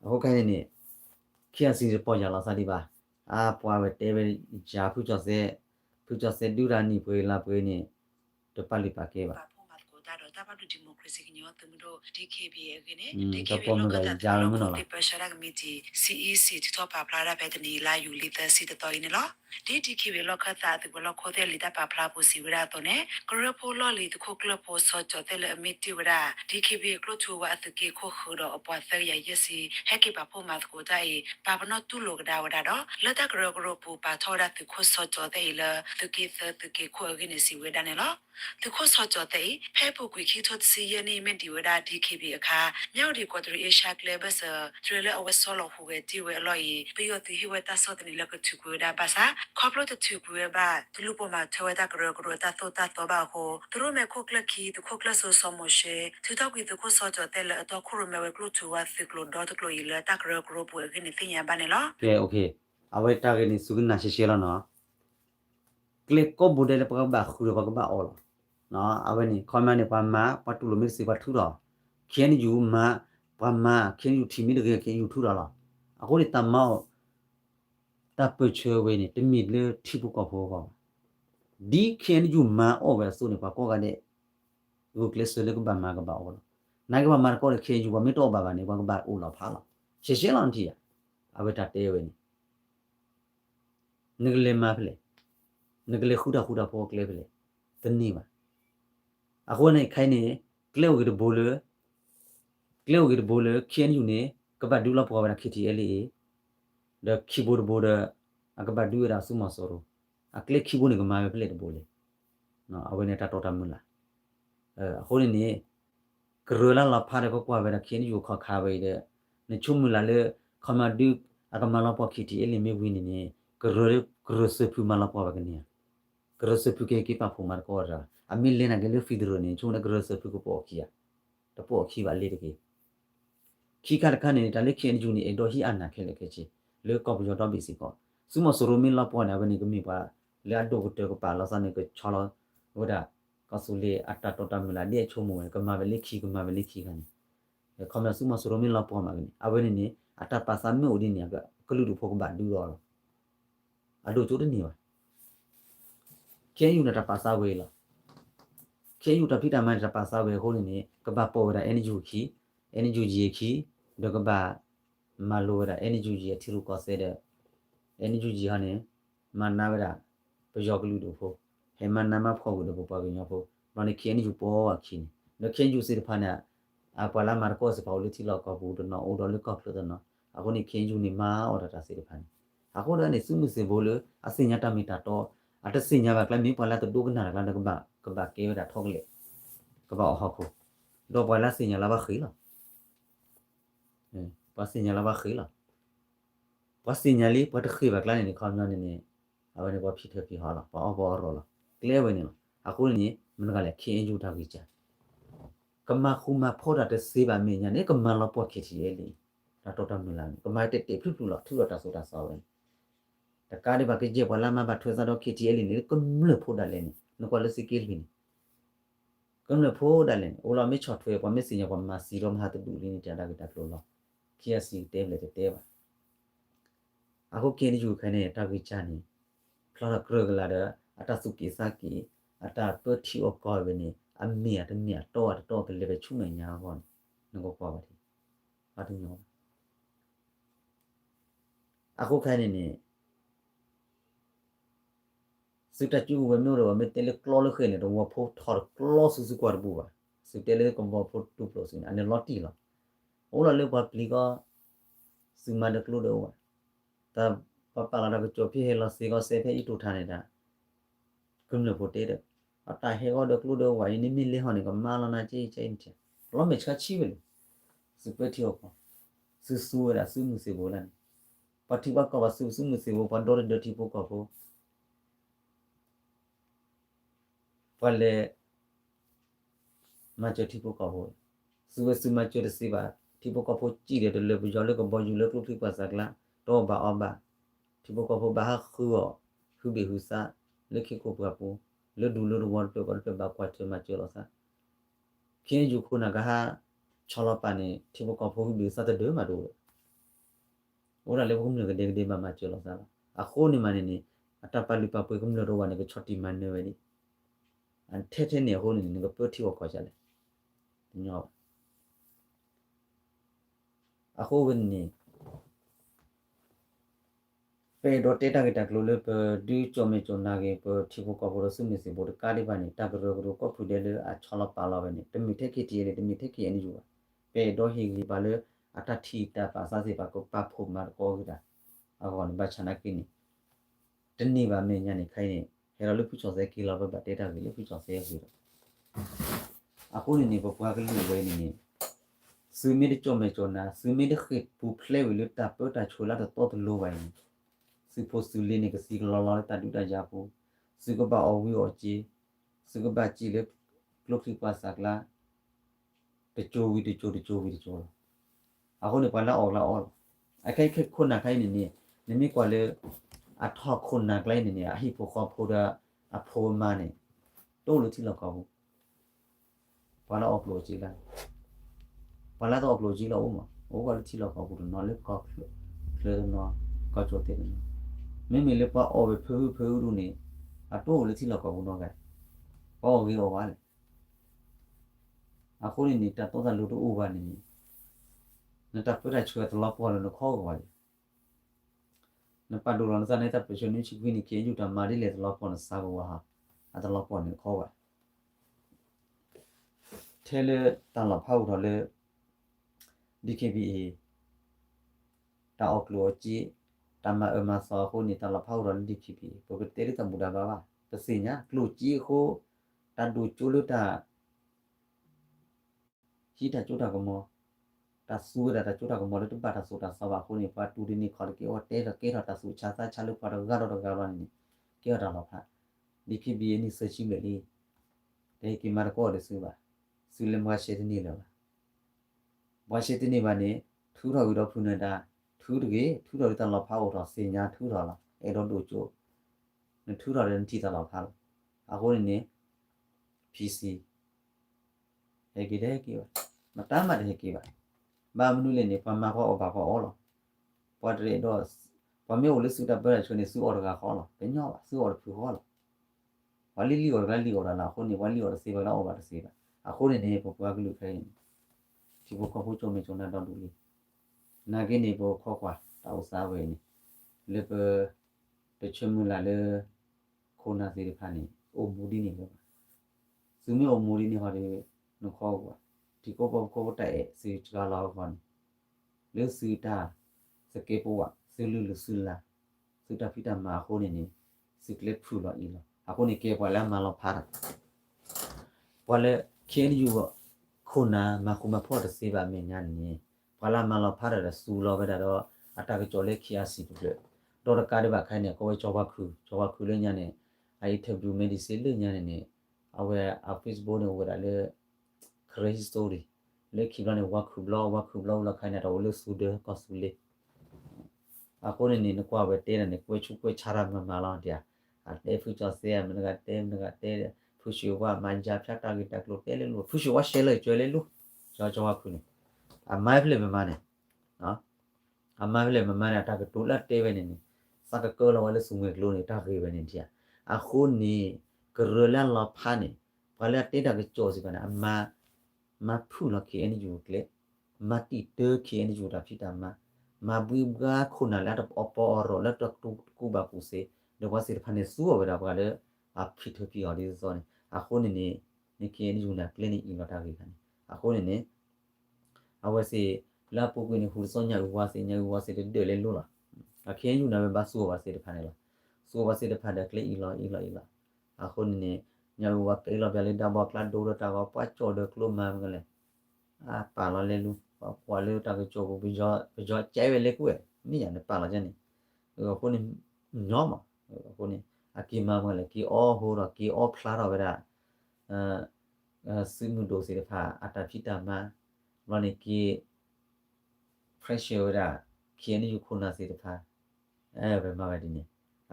ako kai ne kia si po ya la sa di ba pwa be table ja phu cho se du ra ni pwe la pwe ni to pa li pa ke ba Tabaru democracy kinyo tumudo DKB agene DKB lokata tumudo paper shara committee CEC to top aplara petni la yu lita si to ine lo DKB lokata the lokothe lita papla po si wira to ne gropo lo li to koklo po so cho te le committee wira DKB klo chu wa the ke kho khodo opwa the ya yesi heki pa po mat ko dai pa bano tu lo da wada do lata gropo pa thoda the kho so cho te le the ke kho agene si wira ne lo the course hot day, paper quick hit hot see any menti with a DKB a car, now the quarter Asia clebus a trailer over solo who were deal with lawyer, be of the Hiweta certainly look to Guda Basa, couple the two Gueba, to Lupoma, Toyota Grota, thought about ho, the room a cockler key, the cockler so some moshe, to talk with the course hot tell a document group to what the clo dot cloil, that group with anything a banela. Okay. Our target is Sugna Shishela. Click ko budele pa ba khuru pa ba all no avani comment ne pa ma patulo mi si pa thu do khen yu ma pa ma khen yu thimi de khen yu thu da la ako ni tamao ta pe chwe we ni timi le thi bu ko pho ko di khen yu ma o ba so ni pa ko ga ne go kle so le ko ba ma ga ba all na ga ba ma ko le khen yu ba mi to ba ba ne ba ba o la pha la she she la ti ya aveta te we ni nigle ma phle nigle khuda pho kle phle tani ba ako ne khai ne kleo ge bole kien yu ne ka ba du la po ba khiti ele the keyboard board ka ba du ra su ma so ro a kle keyboard ne ga ma be ple de bole no awe ne ta to ta mun la ako ne grola la pha de ko kwa ba kien yu kha kha ba de ne chum la le khama du aka ma la po khiti ele me wi ne gro se pu ma la po ba ke ne gro se pu ke ki pa phu ma ko ra a mi le na ge le fidro ne chu na gro se pu ko po ki ya to po ki ba le de ke ki ka ka ne ta le kien ju ni e do hi ana ke le ke chi le ko bu yo to bi si ko su mo so ro mi la po na ba ni ko mi pa le a do ko te ko pa la sa ne ko cha lo ho da ka su le a ta to ta mi la le chu mo ko ma ba le ki ka ni ko ma su mo so ro mi la po ma ni a ba ni a ta pa sa mi o di ni ga ko lu du pho ko ba du ro a do chu de ni ba kien yu na ta pa sa we la kien yu ta phi ta ma ta pa sa we ho ni ka ba po da energy ki do ka ba ma lo da energy ji thi ru ko se de energy ji ha ne ma na ba da ba yo ka lu do pho he ma na ma pho ko do pa bi nya pho ba ni kien yu po wa ki ni no kien yu se de pha na a pa la ma ko se pa lu thi lo ko bu do no o do lu ko plo do no a ko ni kien yu ni ma o da ta se de pha ni a ko da ni su mu se bo le a se nya ta mi ta to a ta se nya ba kla mi pa la to do ka na la ka ba ke da thok le ka ba ho ko do pa la se nya la ba khi la pa se nya la ba khi la pa se nya li pa ta khi ba kla ni kham nya ni a ba ni ba phi the phi ha la pa ba ro la clear ba ni la a ko ni mun ga le kien yu ta ki cha ka ma khu ma pho da te se ba me nya ne ka ma la po ki ti ye li da to ta mi la ka ma te phu phu la thu la ta so ta sa ba ta ka de ba ke je pa la ma ba thwe sa do ki ti ye li ni ko mu le pho da le ni no ko le si ki li ni ko le pho da le o la me chot thwe pa me si nya pa ma si ro ma ha tu li ni ta da ki ta klo lo ki si te le te ba a ko ke ni ju kha ne ta ki cha ni kla la kro ga la da ata su ki sa ki ata to thi o ko be ni a mi a to ke le be chu me nya ko no ko pa ba ti a tu no a ko kha ni su ta chu we no ro me te le klo le khe ne ro wa pho thor klo su su ko bu ba สุดเตเลยก็บอกพูดตุปโลสิอันนี้ลอตตี้หรอโอ้เราเลยว่าปลีก็ซื้อมาเด็กรู้เดียวว่าแต่พอปากเราไปจบพี่เฮลซีก็เซฟให้อีตุทานเนี่ยนะกึมเลยพูดเด็ดเอาตายเฮก็เด็กรู้เดียวว่าอันนี้มีเรื่องอะไรก็มาแล้วนะเจ๊เจ๊เนี่ยเราไม่ชัดชีวิตซื้อไปเที่ยวก็ซื้อสู้อะไรซื้อมือซื้อโบราณปฏิบัติก็ว่าซื้อมือซื้อโบราณโดนเดือดที่พวกก็พอพอเลยมาเจอที่พวกก็พอซื้อมาเจอสิบาที่พวกก็พอจีเดือดเลยไปย้อนเลยก็บอยู่เลยทุกที่ภาษาละตัวบ้าอ้อบ้าที่พวกก็พอบ้าคือเบี้ยซะเล็กขี้กูปะปูเลือดูเลือวันเปก็เลือบ้ากว่าเจอมาเจอแล้วซะเพียงอยู่คนน่ะก็ฮะชอลปานี่ที่พวกก็พอคือเบี้ยซะแต่เดิมมาดูโอ้เราเลยพวกมึงก็เด็กๆมาเจอแล้วซะอะโคนี่มันนี่อัตปาลิปาปุยก็มึงรู้ว่านี่ก็ช็อตที่มันเนี่ยเว้ยอันเท่ๆเนี่ยโคนี่ก็เปิดที่ว่าก็จะเลยเนาะอะโควันนี้ไปโดเตต้ากิตากลุเลเปดิจอมเมจอนาเกเปที่พวกก็บ่รู้สึกมีสิบ่ได้กาดิบานี่ตากรุก็ผู้เดลอะชอลปาลาเวนี่ตมิเทคิติเลตมิเทคิอันนี้อยู่ไปโดฮิกิบาเลอะตาทีตาปาซาสิปาก็ปาพุมาก็กิดาอะกอนบาชนะกินี่ตนี่บาเมญานี่ไขนี่เฮราลุผู้ชอเซกิลาบะเตต้ากิเลผู้ชอเซกิอะโคนี่บ่ปวากลิเวนี่ซึมิดจอมเมจอนาซึมิดขิดผู้เพลวิลตาเปตาชูลาตอตโลไวสิโพสุลีนี่ก็สิกลอลอตาดูตาจาปูสิกบะอวิอจีสิกบะจีเลกลกสิปาสักลาตะโจวิตะโจอะคนนี่ปาละออกไอ้ใครคนน่ะใครนี่มีกว่าเลยอะทอกคนน่ะไกลนี่อะฮิโปคอโพดาอะโพมานี่โตลุที่ละก็ปาละออกโลจีละปาละออกโลจีละโอมาโอก็ที่ละก็บุนอเลก็เคลนอก็โจเตนไม่มีเลยป่ะเอาไปเพื่อดูนี่อะโตเลยที่เราก็บุญน้องกันก็เอาไว้เอาไว้เลยอะคนนี้ตัดตัวลูกอูบานี่นั่นตัดเพื่อช่วยตลอดพอแล้วนึกข้อก็ไว้นั่นปัจจุบันตอนนี้ตัดไปช่วยนี่ชิคกี้นี่เกี่ยอยู่ทำมาได้เลยตลอดพอนะสาวว่าอะตลอดพอนึกข้อไว้เทเลตลอดเผาทอเล DKBA ตาออกลัวจีตามมาซอโคนี่ตลอดเผาร้อนดีคีพีปกติที่ตำบุดาบ้าแต่สิ่งนี้กลูจีโคตาดูจูลุตาฮีตาจูตากมอตาสูดาตาจูตากมอแล้วตุบาตาสูตาสวะโคนี่ปาตูดินี่ขอเกี่ยวเตะเกะตาสูชาซาชาลุปาร์กาโรกาลานี่เกี่ยวตลอดพะดีคีบีนี่เซชิเมลีเด็กที่มาร์โคเดสูบะสุเลมวาเชตินี่แล้ววาเชตินี่บานี่ทูเราอยู่ดอกพูนดาทูตกี้ทูเราตลอดพาออกสิ่งนี้ทูเราละเอโดนดูจูนั่นทูเราเรื่องที่ตลอดพาอาคนนี้พีซีเฮกิเดกิวะมาตามมาเฮกิวะบ้ามนุษย์เนี่ยพอมาพอออกพอออกหรอพอเรียนด้วยพอไม่โอเลสุดาเบอร์ชวนเนี่ยสู้ออกกับเขาหรอเป็นย่อวะสู้ออกผิวเขาหรอวันลีออกกันลีออกละคนนี้วันลีออกเสียไปแล้วออกมาเสียไปอาคนนี้พวกว่าก็รู้แค่นี้ที่พวกเขาพูดโจมตีจนน่าดอนดูเลยนากินี่พวกข้อกว่าตาอุตสาหเวนี่เลเปอร์เดชมุลาเลโคนาสิริพานี่โอมูดีนี่เลยซึ่งไม่โอมูดีนี่พอดีนกข้อกว่าที่ก็บอกเขาแต่สื่อจาลาวก่อนเลือสื่อตาสเกปวะสื่อลือสื่อละสื่อตาพิตามาโคนี่สื่อเล็บพูดละอีละอาคนนี้เก็บไว้แล้วมาเราพาดพอเลยเขียนอยู่คนน่ะมาคุมาพ่อจะเสียแบบนี้นั่นนี่พอละมาเราพาดแต่สู้เราไปแต่เราอัตราก็จอเล็กขี้อาศิตุเลยโดนการที่แบบใครเนี่ยก็ไว้จอบคือเรื่องนี้เนี่ยไอ้เทปดูเมดิซินเรื่องนี้เนี่ยเอาไว้เอาเฟซบุ๊กเนี่ยว่าเลย crazy story เลยคิดว่าเนี่ยว่าคือบล็อกแล้วใครเนี่ยเราเลยสู้เด้อก็สู้เลยอาคนนี้นึกว่าเวทีนั่นเนี่ยคุยชุกคุยชารามาแล้วเดียอันเดฟิวจอเซียมันก็เต้ผู้ชิวว่ามันจะพักตากิตากลุเต้เลยลูผู้ชิวว่าเชลเลยช่วยเลยลูจอว่าคุณเนี่ยอ่ะไม่เพลย์มาเนี่ยเนาะอ่ะไม่เพลย์มาเนี่ยถ้าเกิดตัวละเต้ไปเนี่ยสักก็เราเลยสุ่มเอกลูเนี่ยถ้าเกิดไปเนี่ยเดียอาคนนี้ก็เรื่องเราพาเนี่ยพอแล้วเต้ถ้าเกิดโจสิบเนี่ยมาพูดแล้วขี้อันนี้อยู่เลยมาติดเตอขี้อันนี้อยู่แบบที่ทำมาบุยกาคนนั้นแล้วอปอรอแล้วตัวกูบากูเสเดี๋ยวว่าสิพันเนี่ยสู้ไปแล้วก็เลยผิดที่อะไรส่วนคนนี้ နေကင်းယူနာကလင်းနီလာတာကြီးခံအခုနေအဝစီလာပုကွေးနေဟူစောညာဝါစီညာဝါစီတဲ့လေလို့လားအခင်းယူနာပဲဘာဆိုပါစေတဖာနေလားဆိုပါစေတဖာတဲ့ကလေးအီလာအခုနေညာဝါကေလာပြလေဒါဘကလာဒိုရတာကပတ်ချော်တဲ့ကလိုမန်ကလေးပါလာလေလူပွာလေတာကချိုကိုပြီးကြောကျဲပဲလေကွယ်မိရနေပါလာခြင်းနေအခုနေညောမှာအခုနေအကီမာမလေကီအောဟိုတော့ကီအောဖလာတော့ပဲဒါစီမူဒိုစီတဖာအတာဖီတာမမနိကီ pressure ဒါခင်းယူခုနာစီတဖာဘယ်မှာပဲဒီနေ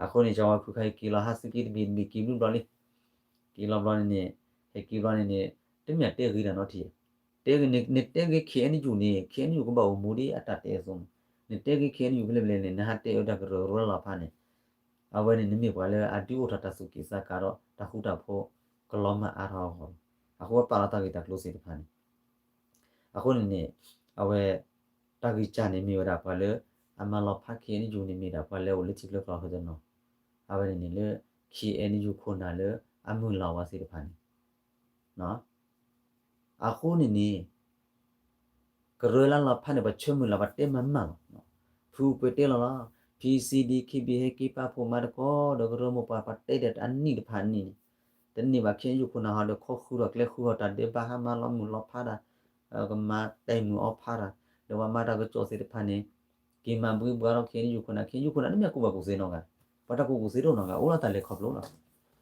အခုနေကြောခုခိုင်ကီလာဟာစကီဘီမီကီလူဘလီကီလာဘလနေဟေကီဘလနေတမြတ်တဲကြီးတာနော်တီတဲကြီးနေတဲကြီးခင်းယူနေခင်းယူကဘာမူဒီအတာတဲဆုံးနေတဲကြီးခင်းယူဘလေဘလေနေနာတဲရတာကရောလာဖာနေအဝဲနေနမိပွားလေအတူထတာစုကိစ္စကတော့တခုတာဖို့ကလောမအားဟောအခုပါလာတာကိတာကလို့စီတဖာနေအခုနေအဝဲတာကိချာနေမြေရပါလေအမလောဖာခင်းယူနေမိတာပါလေဝလက်ချစ်လောက်တော့ဟုတ်တယ်နော်အဝဲနေလေခီအန်ယူခွန်နာလေအမှုလောဝါစီတဖာနေနော်အခုနေကရလာလာဖာနေဘချွမလာဘတဲမမနော်ဖူပတဲလာ PCD KB kipa poma de ko de romo pa patte de anni de phani den ni ba khin yu khuna ha de kho khu ro kle khu ta de ba ha ma lo mu lo pha da ga ma tai mu o pha da de wa ma da ko cho se de phani ki ma bu ba ro khin yu khuna ni me ko ba ko se no ga pa ta ko se ro no ga o la ta le khop lo la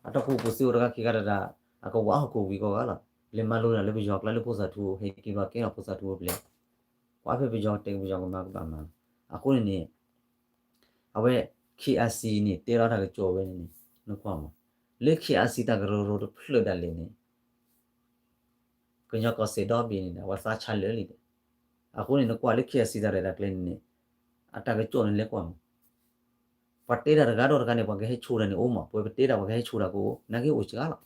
ata ko se ro ga ki ga da a ko wa ko wi ko ga la le ma lo la le bi jo kla le po sa thu he ki ba ke la po sa thu ble wa phe bi jo te bi jo ma ba ma a ko niအဝဲ KRC နေတေရတာကကြော်ပဲနေနှခွာမလက် KRC တာကရောဖလွတ်တယ်လေနေကညကစေတော့ဘင်းနေဝါစာချလဲလေအခုနေကွာလက် KRC တာရတာကလည်းနေအတာကကြော်နေလက်ကွာပတ်တေးတာကတော့ကနေဘာကဲချိုးတယ်နေအိုးမပွဲတေးတာဘာကဲချိုးတာကိုနကေအိုချကားလား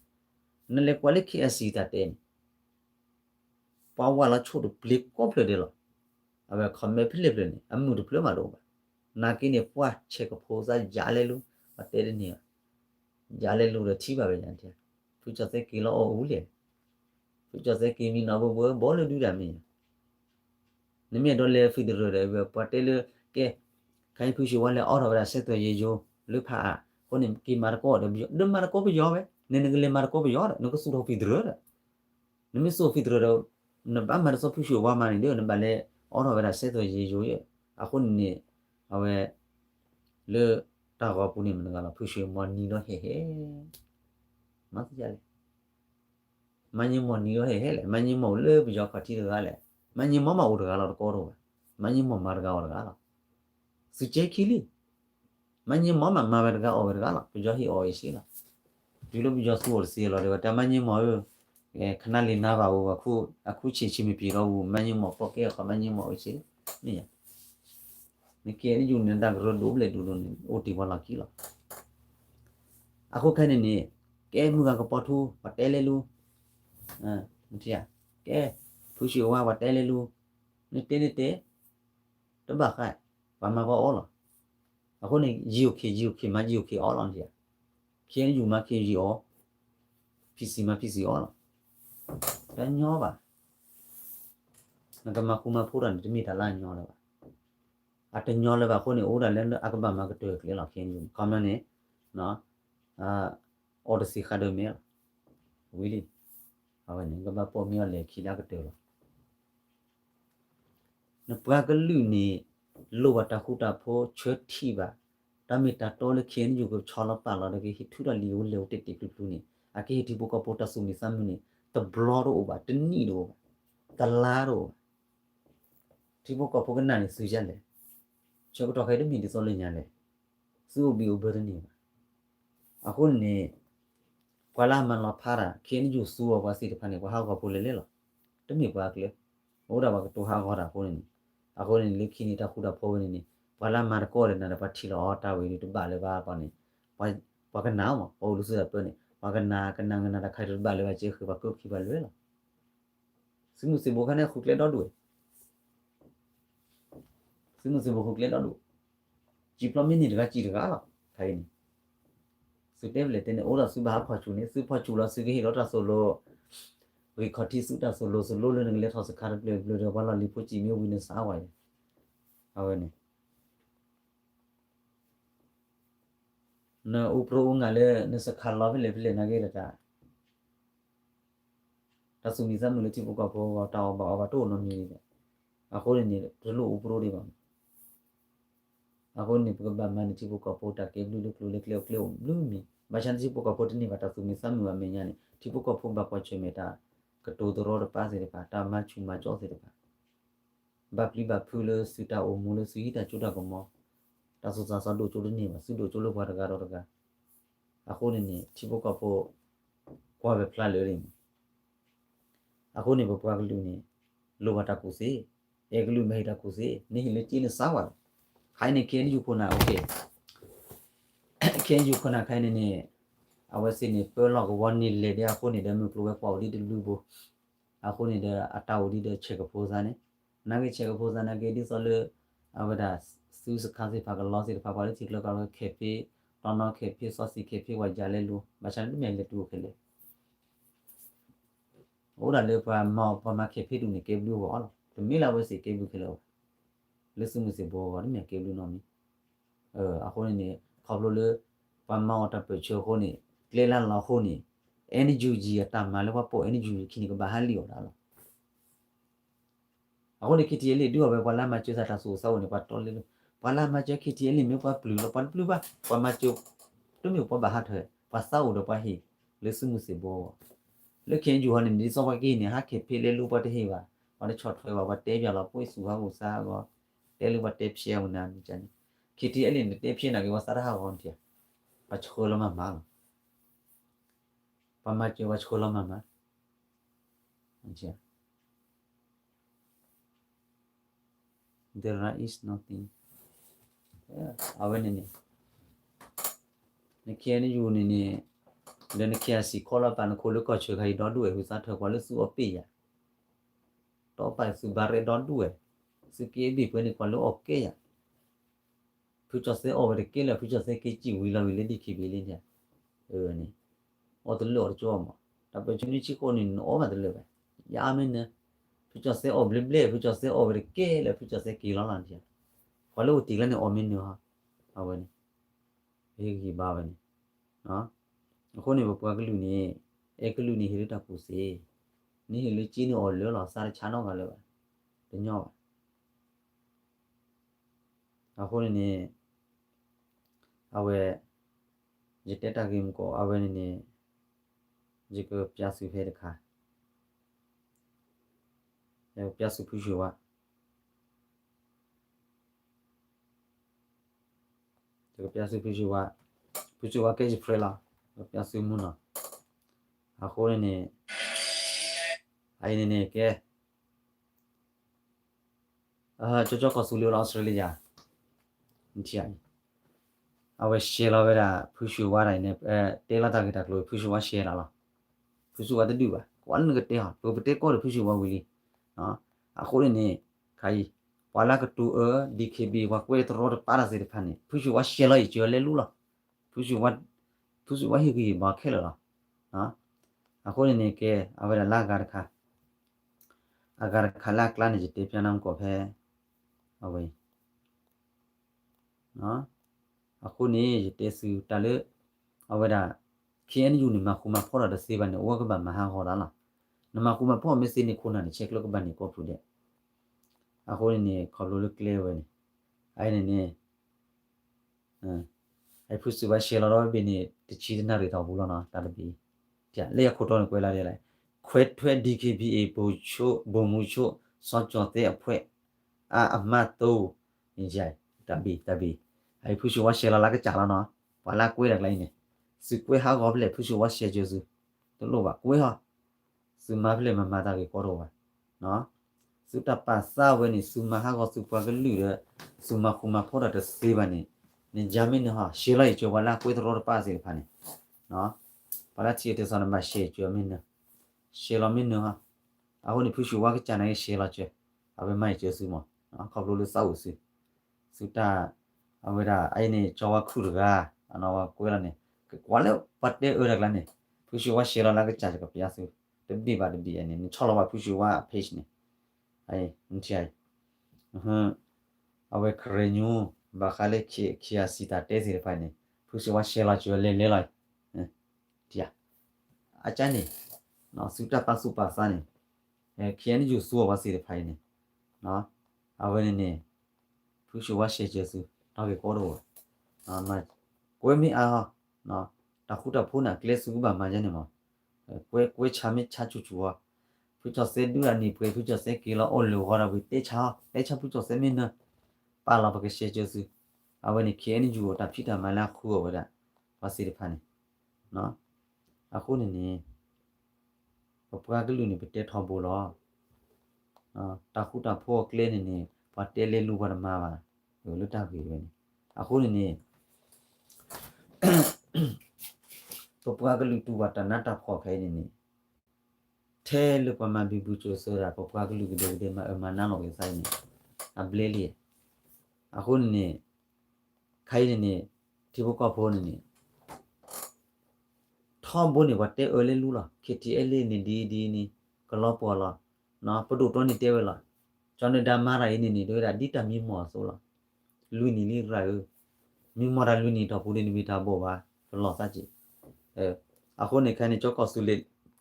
နလက်ကွာလက် KRC တာတဲ့ပါဝါလာချိုးတယ်ဘလစ်ကော့ဖလက်တယ်လားအဝဲခမဲဖလက်တယ်နေအမှုတဖလက်မှာတော့နာကင်းနေပွားချက်ကိုဖိုးစားဂျာလဲလူအတဲတဲ့နေဂျာလဲလူတော့ထိပါပဲညာတဲ့သူချက်စဲကီလောအိုးလေသူချက်စဲကီမီနော်ဘောလေဒူးရမင်းနမေတော့လေဖီဒရရဲပတ်တဲလေကဲခိုင်ဖူရှိဝါလေအော်တော်ရဆက်သွယ်ရေဂျိုလူဖာခုန်ကီမာကောဒမာကောပြရောပဲနင်းကလေးမာကောပြရောနကဆူတော့ဖီဒရရနမေဆိုဖီဒရတော့နဘာမာဆိုဖူရှိဝါမာနေတယ်နဘာလေအော်တော်ရဆက်သွယ်ရေဂျိုရဲ့အခုနေအဝဲလေတာကပူနေမငါလာဖူရှိမနီတော့ဟဲဟဲမတ်ကြလေမညမနီတော့ဟဲဟဲလေမညမလေပြကြောခတိတကားလေမညမမဦးတကားတော့ကောတော့မညမမာတကားတော့ကားလားစချေခီလီမညမမပဲတကားအော်တကားလားပြကြောဟီအော်ရှိလားဒီလိုပြကြောစူော်စီလောတယ်တမညမခဏလေးနားပါဦးအခုချင်းချင်းမပြေတော့ဘူးမညမပေါ့ကဲခမညမရှိနေနေကဲယူနေတာကရောဒိုဘလေဒူလိုနေအိုတီဝလာကီလာအခုခိုင်းနေကဲမှုကပေါ်ထူပတဲလေလူမတိယကဲဖူရှိဝါပတဲလေလူနေတဲတဘခိုင်ဘာမဘောအော်လာအခုနေဂျီယိုခေမဂျီယိုခေအော်လာတိယခင်းယူမခေဂျီအော် PC မ PC အော်လာတညောပါငါကမကူမဖိုးရန်တမိတာလာညောလာပါအတညောလည်းပါခုနေအိုးတယ်လည်းအကဘာမကတွေ့ကလေးလောက်ခင်းယူကမနေနော်အော်ဒစီခါဒမဲဝီလီအဝနေကဘာပေါ်မြော်လေခီလာကတဲ့နပွားကလူနေလောဘတာခုတာဖို့ချွတ်ထီပါတမီတာတော်လခင်းယူကိုချောလပါလာတဲ့ဟိထူရလီကိုလေတက်တက်တူတူနေအကေတီဘကပေါ်တဆူမီဆမ်နေတဘလော်တော့ဘာတနီတော့တလာတော့ဒီဘကပေါ်ကနာနေစူရက်လေကျောက်တော့ခိုင်တဲ့မြင်ဒီစောလညာလေစူဘီဥပဒနီအခုနေကွာလာမန်လာဖာရာခင်းယူစူဝါစီတဖာနေကွာဟာကပိုလေလေလောတမီပါကလေဟိုဒါဘာကတူဟာခေါ်တာကိုနေအခုနေလိခိနေတာခုတာဖိုးနေနေကွာလာမာကောရနာပတ်ထီလောတာဝေတူပါလေပါပါနေဘာကနာမဟိုလူစရပနေဘာကနာကနငနာခိုင်တူပါလေပါချေခဘကုတ်ခိပါလေလောစမှုစဘောခနဲ့ခုကလေတော့တွေ့စမှုစဘောခုကလေတော့တွေ့ဂျီပလမင်းနေတကကြည့်တကားလားထိုင်နေစူတဲလေတဲ့အိုလာစူဘာဖော်ချူနေစူဖော်ချူလာစူကြီးတော့တာဆိုလို့ ဝေခတိစုတာဆိုလို့လည်းလေထောက်စခါပလေပလေဘာလာလီပိုချီမျိုးဝင်းစားဝိုင်ဟုတ်နေနော်ဥပရောငါလည်းနစခါလာပဲလေနာခဲ့တာဒါစုမီစမ်းလို့တိပုကပေါ်တောင်းပါတော့နော်မြည်တယ်အခုနေဒလို့ဥပရောတွေပါအခုနေပကဘာမန်တိပုကပေါ်တာကေဘလူကလူလေကလေလူမီမချန်တိပုကပေါ်တနေပါတာစုမီစမ်းမမင်းညာနေတိပုကဖုံးပါကွာချေမတာကတိုတော်ပါစေပါတာမချူမကြောစေပါဘာပလီဘာဖူလစတာအိုမူလစီတာချူတာကမောတာဆိုစာစာတို့ချိုးနေမှာစုတို့ချိုးလို့ဘာတကတော့တကအခုနေတိပုကပေါ်ကွာပဲဖလာလေရင်အခုနေဘပွားကလူနေလိုဘာတာကူစီအေကလူမေတာကူစီနေလေချင်းစားပါခိုင်းနေကင်းယူခုနာโอเคကင်းယူခုနာခိုင်းနေအဝစီနေပေါ်လောက်ဝန်နေလေတဲ့အခုနေတဲ့မြို့ကလောပေါ့ဒီလူဘအခုနေတဲ့အတောက်ဒီတဲ့ချက်ကဖိုးစားနေနားကချက်ကဖိုးစားနာကေဒီဆိုလေအဝဒါစူးစခါစီဖာကလောစီဖာပါလေချစ်လောကခေပီတော်နော်ခေပီစောစီခေပီဝါကြလဲလူမချန်မြဲလေတူခေလေဟိုဒါလေပါမောပမာခေပီတူနေကေဘလူဘောလားတမီလာဝစီကေဘလူခေလောလက်စုမစီဘောဝါနေကေဘလူနော်မီအခုနေခေါပလိုလေပမောတပချိုခိုနေလေလန်လောခိုနေအန်ဂျူဂျီအတမလောပေါ့အန်ဂျူခင်းကဘာဟလီယောဒါလောအခုနေခတီလေးဒူဘယ်ဘာလာမချစာတာဆူစောနေပါတော်လေဘာလာမချခတီလေးမြို့ပါပလူလောပလူပါဘာမချိုတူမြို့ပါဘာဟာထဲပါစာဦးတော့ပါဟိလက်စုမစီဘောလက်ခင်ဂျူဟန်နေစောပါကီနေဟာခေဖေလေလူပါတဟိပါဘာလဲချော့ထွဲပါတဲပြလောပွေးစုဟာကိုစားကောတဲလူပါတဲဖြဲဝင်နာနေချန်ခတီအလေးနေတဲဖြဲနာကေဝစားရဟာဝန်တီပါချိုလမမာပါမချိုဝချိုလမမာအချာthere is nothing awen ne kiani yu ne le ne kia si khola pan kholo ko chhe khai do du e hu sa thwa kwa le su ope ya to pa su bare do du e su ke bi pwe ne kwa lo oke ya phu cho se over ke le phu cho se ke chi wi la wi le di ki bi le nya ne o de lo jo ma ta pe chi ni chi ko ni no ma de le ba ya me ne phu cho se over ble phu cho se over ke le phu cho se ki la lan tia kwa lo ti la ne o min no ha awen e ki ba ba ne no အခုနေဘပွားကလူနေအဲကလူနေဟိရတာပူစီနေဟိလူချင်းအော်လောလာစားချာတော့ကလည်းတညောအခုနေအဝဲဂျတက်တာဂိမ်းကိုအဝဲနေဂျကပြဆူဖဲတခါအဲပြဆူဖူရှိဝါဂျကပြဆူဖူရှိဝါကဲဂျဖရလာပြဆူမနာအခုနေအိုင်နေကဲချောချောကဆူလီအော်စတြေးလျဒီအိုင်အဝရှေလာဝဲတာဖူရှူဝါတိုင်းနဲ့တဲလာတာကတကလို့ဖူရှူဝါရှေလာလားဖူရှူဝါတတူပါကွာနကတဲဟာဘတဲကောဖူရှူဝါဝီလီနော်အခုနေခိုင်ဝါလာကတူဒီကေဘီဝါကွဲတော်ပါလာစေဖာနေဖူရှူဝါရှေလာရကျော်လဲလူလားဖူရှူဝါဟိကီဘာခဲလားနော်အခုနေကဲအဝဲလာကာခါအဂါခလာကလာနေတေပြန်နမ်ကိုဖဲအဝဲနော်အခုနေတေဆူတလေအဝဲဒါခင်ယူနေမှာခုမဖော်ရတဲ့စေဘန်ဝကဘာမဟာဟောလာလားနမခုမဖော်မစင်းနေခုနာနေချက်လောကဘန်နေကိုဖူတဲ့အခုနေခေါ်လို့ကလေဝဲနေအိုင်နေไอ้ผู้สูบเชลล์เราเป็นนี่ติดชีดน่าเรื่องของบุรุษนะตาลบีจ้ะเลี้ยงคนตัวนึงคุยอะไรเลยเควทเดีเคบีเอบูชูบูมูชูสอนจอดเตะเพื่อมาตู้นี่ใช่ตาบีไอ้ผู้สูบเชลล์เราก็จ่ายแล้วเนาะว่าละคุยอะไรเนี่ยสุคุยหาก็เลยผู้สูบเชลล์จูตัวรู้ว่าคุยฮะสุมาเลยมาตาเกี่ยวกับว่าเนาะสุดท้ายภาษาเวนี่สุมาหาก็สุภาพก็ลือสุมาคุมาพูดแต่เสียบันนี่နေဂျာမင်းဟာရှေလိုက်ကျော်ဝလာကွေးတော်ပါစီဖာနေနော်ဘာလာချီတဲ့ဆန်မရှေကျော်မင်းရှေလမင်းဟာအခုနေဖူရှူဝါကချန်နေရှေလာချေအဘမိုင်ကျေစုမနော်ခေါပလိုလို့စောက်စီစုတာအဝဒအိုင်နေကျော်ဝခုရကအနော်ကွေးလာနေကွာလေပတ်တဲ့ရကလာနေဖူရှူဝါရှေလာလာကချာကပြာစုတ တပိပါတပိအနေနဲ့6လောက်ပါဖူးရှူဝါ page နေအဲမချာအဝဲခရညူဘာခါလေခီယာစီတာတဲစီရဖိုင်နေဖူးရှူဝါရှယ်လာကျွဲလဲလဲလိုက်တရားအချမ်းနေနော်စူတာပါစုပါစာနေခီယန်ယူဆူဝါစီရဖိုင်နေနော်အဝဲနေဖူးရှူဝါရှယ်ကျဆူတော့ကေကောတော့မကွဲမီအားနော်တခုတဖုန်းကကလစ်စုပါမှန်နေမှာကွဲချမ်းမချချူချူဝါဖူးချစေဒူရနီပွေဖူးချစေကီလာအော်လိုဟောရဝတေချာဖူးချစေမင်းနပါလာပကရှေကျဆူအဝဲနေခီယန်ယူတာဖိတာမလာခူဝဒဝါစီရဖာနေနော်အခုနေပပကလူနေပတေထော်ဘောလောတခုတဖိုးကလေးနေပါတဲလေလူပါမှာပါလူတာကြီးပဲအခုနေပပကလူတူဝတနာတာခေါ်ခိုင်းနေထဲလူပမာဘီဘူချိုဆိုတာပပကလူကဒေမနာလောကဆိုင်နေအဘလေလီအခုနေခိုင်းနေဒီဘကဖိုးနေထောင်းဘုန်နေဝတဲအလေလူလားခေတီအလေနေဒီနေကလောပေါ်လားနော်ပဒုတော်နေတဲဝလားကျွန်တော်ဒါမာရိုင်းနေတို့ဒါဒီတမီမောဆိုလားလူနီလီရာမီမောရာလူနီတော့ပူနေမိတာဘောပါလောစကြည့်အခုနေခိုင်းနေကြောက်ကောဆူလေ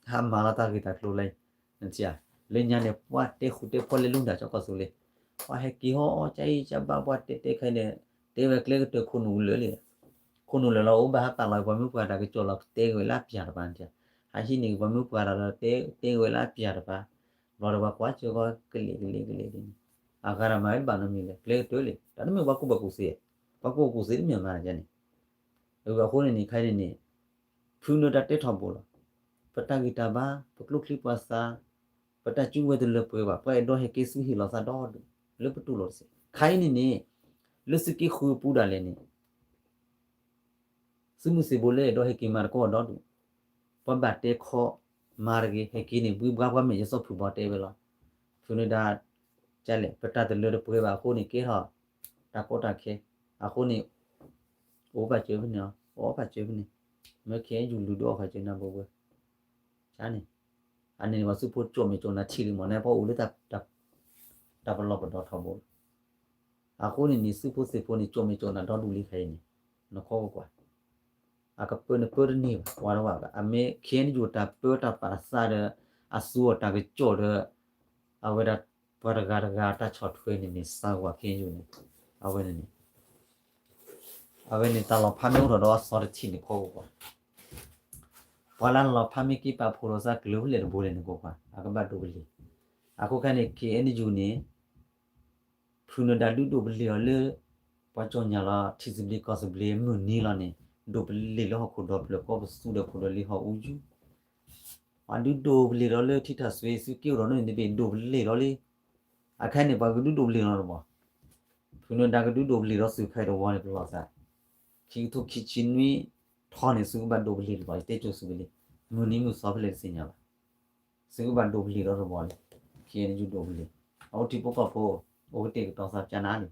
ဟာမာလာတာဂီတာကလိုလိုက်နချာလေညာနေပွားတဲခုတဲပေါ်လေလုံတာကြောက်ကောဆူလေပွားဟဲကီဟောချိုင်ချဘပွားတဲခိုင်းနေတဲဝကလေတခုနူလေခုနူလောဘာတာလိုက်ဘမျိုးပွားတာကကြောလောက်တဲဝလာပြတာပန်ချာအရှိနေဘမျိုးပွားတာတဲဝလာပြတာပါဘာတော့ကွာချေကကလေးအခါရမိုင်ဘာနမီလေကလေတွဲလေဒါနမဘကုစေမြန်မာကျန်နေအခုနေခိုင်းနေဖူနိုတာတက်ထော်ပေါ်လာပတဂီတာဘာပကလုခလီပါစာပတချူဝဲတယ်လပွဲပါပဲတော့ဟကေဆူဟီလာစာတော့လပတူလို့စေခိုင်းနေလစကီခူပူဒါလည်းနေစမှုစေဘိုလေတော့ဟကေမာကောတော့ပဘတ်တေခောမာရဂီဟကေနေဘူဘမေရဆော့ဖူဘတေဘလာဖူနိုတာကျလဲပတတယ်လပွဲပါခုနေကေဟာတာကောတာခေအခုနေဩဘချေဘနော်ဩဘချေဘနေမခဲယူလူတော့ခချင်နာဘောပဲချာနေအနေဝစုဖို့ကြုံမကြုံနာချီလီမနဲ့ပေါ့ဦးလက်တာဘလော့တော့ထော်ဘောအခုနေစုဖို့စေဖို့နေကြုံမကြုံနာတော့လူလေးခိုင်းနေနခေါ်ကွာအကပနပရနီဝါတော့အမေခဲယူတာပေါ်တာပါစာရအဆူတာကကြော်ရအဝရပရဂါတာချော့ထွေးနေစာဝခဲယူနေအဝနေတာလောဖာမျိုးတော့စောရချီနေခေါ်ကွာဘာလန်လောဖာမီကီပါဖိုရိုဇာကလူလေဘူလေနေကွာအကဘတ်ဒူဘလီအခုခနဲ့ KNU နေဖူနဒါလူဒူဘလီလေပချောညာလာတီစဘလီကောစဘလီမနီလာနေဒူဘလီလောခုဒဘလကောစူဒခုဒလီဟောဦးဂျူအန်ဒူဘလီလောလေတီတာဆွေစုကီရောနေဘေဒူဘလီလောလေအခနဲ့ဘာကဒူဘလီလောတော့ဖူနဒါကဒူဘလီလောစုခိုင်တော့ဝါနေပလောစာခီထုခီချင်းဝီထောနေစုဘဒိုဘလီလောတေချိုစုဘလီမူနီမူဆောဖလေစင်ညာစုဘဒိုဘလီလောဘောလေခီနေဂျူဒိုဘလီအော်တီပိုကဖိုအိုတေတော့စာချနာနေ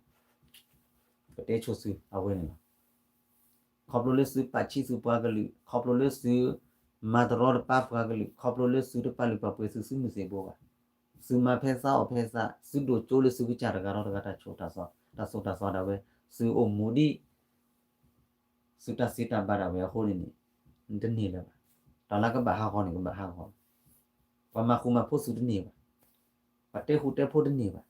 တေချိုစုအဝဲနေခေါပလိုလစုပချီစုပွားကလူခေါပလိုလစုမာဒရောပပွားကလူခေါပလိုလစုတပလူပပွေစုစုမှုစေဘောပါစုမဖဲစာအဖဲစာစုဒိုချိုလစုကကြရကတော့ကတာချိုတာဆောတာဆိုတာဆောတာပဲစုအမူဒီสุตาสิตาบาราเวโคนี่นี่ดนี่ละตาละก็บะฮาฮอนี่ก็บะฮาฮอปะมาคุมาพุสุดนี่ปะเตหูเตพุดนี่บะ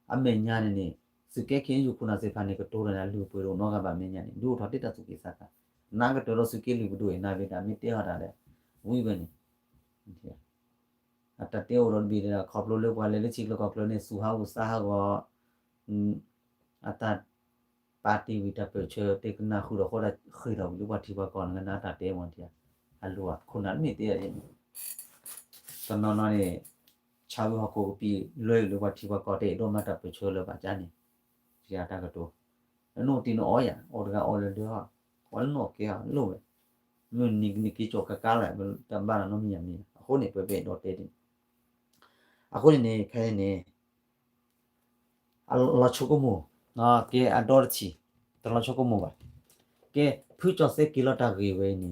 อเมญานี่สุเกเคินอยู่คุนาเซฟานี่ก็โตรนะลูป่วยโรนอกะบะเมญานี่ดูทอติตะสุกิสะกะนาก็โตโรสุเกลิบุด้วยนาเวตามิเตหะดาเลวุยเบนี่อะตะเตโอรอนบีดาขอบโลเลกว่าเลชิกโลขอบโลนี่สุฮาอุสาฮะก็อะตาပါတီဝီတာပချေတေကနာခုတော့ခေါ်တာခေတော်လူပါတီပါကောနာတာတဲဝန်တီအလူကခုနမိတဲရဲ့စနော်နော်နေချာဘကိုပြီးလွယ်လူပါတီပါကောတဲ့တော့မတာပချေလောပါကြနေစီယာတာကတော့နိုတီနိုအော်ယာအော်ဒါအော်လေတော့ဝလနောကေလို့ပဲမြနိကီချောကကားလာတမ်ဘာနော်မြင်မြင်အခုနေပဲတော့တဲတယ်အခုနေခဲနေအလာချိုကမိုနော်ကေအဒေါ်ချီတလချောကမိုပါကေဖူချောစေကီလိုတာဂီဝဲနီ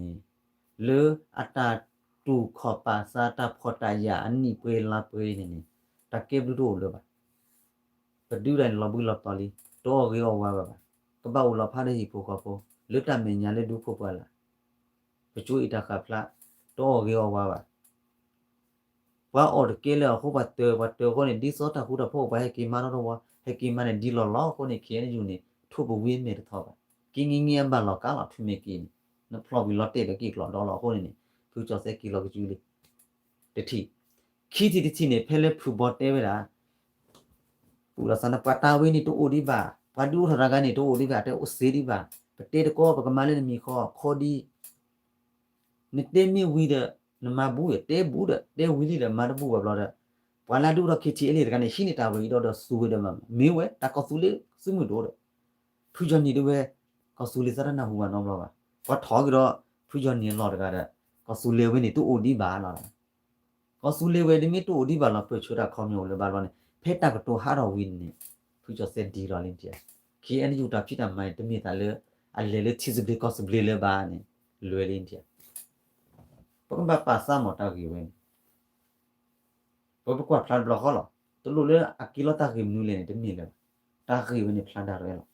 လေအတာတူ တူခေါ်ပါစားတာဖော်တရအနိပွေလာပွေနေနေတကေဘလူတို့လောပါပဒူတိုင်းလောဘူးလောတော်လီတော့ရောဝါပါကပောက်လောဖားနေဖို့ခေါ်ဖို့လွတ်တမင်ညာလေးဒုဖို့ပွားလာပကျူအီတခါဖလာတော့ရောဝါပါဝါအော်ကေလေဟိုဘတ်တေဘတ်တေကိုနေဒီစောတာခုတော့ဖို့ပါဟဲကီမာတော့ဝါဟဲကီမာနေဒီလောလောကိုနေခဲနေယူနေထုတ်ပဝင်းနေတော့ပါကင်းငင်းငင်းပါလောကာလာထွေးမကင်းနဖလော်ဘီလော်တေကီကလောတော့လောကိုနေဖူချောစက်ကီလောကကျူလီတတိခီတီတီနေဖဲလေဖူဘော့တဲဝဲတာပူလာစနပတာဝင်းနေတူအိုဒီပါဘာဒူထရာကနေတူအိုဒီပါတဲ့အိုစေဒီပါပတေတကောပကမာလေးမီခေါ်ဒီနေတေမီဝီဒနမဘူးရဲ့တဲဘူးတဲ့တဲဝီလီတဲ့မတ်ဘူးပဲဘလောတဲ့ဘွာလာဒူရခီတီအလေးတကနေရှိနေတာဝီတော့ဆူဝဲတယ်မမင်းဝဲတကောဆူလေးစုမှုတော့ဖူဂျန်နီတို့ပဲကောဆူလေးစရနာဟူဝနော်ဘလောပါဘာထောကြတော့ဖူဂျန်နီလော်တကတဲ့ကောဆူလေးဝင်းနေတူအိုဒီပါလားကောဆူလေးဝဲဒီမီတူအိုဒီပါလားပြချူတာခေါမျိုးလေဘာလို့ဖဲတာကတော့ဟာတော်ဝင်းနေဖူဂျန်စက်ဒီရော်လင်းတဲ့ခီအန်ယူတာဖြစ်တာမိုင်တမီတာလေအလေလေချစ်ဘလကောဆဘလလေဘာနေလွယ်လင်းတဲ့ပကံဘာပါစာမတာကြီးဝင်ပပကွာဖလန်ဘလော့ဟောလတလူလေအကီလိုတာကြီးမနူလေတမီလေတာကြီးဝင်ဖလန်ဒါရဲလော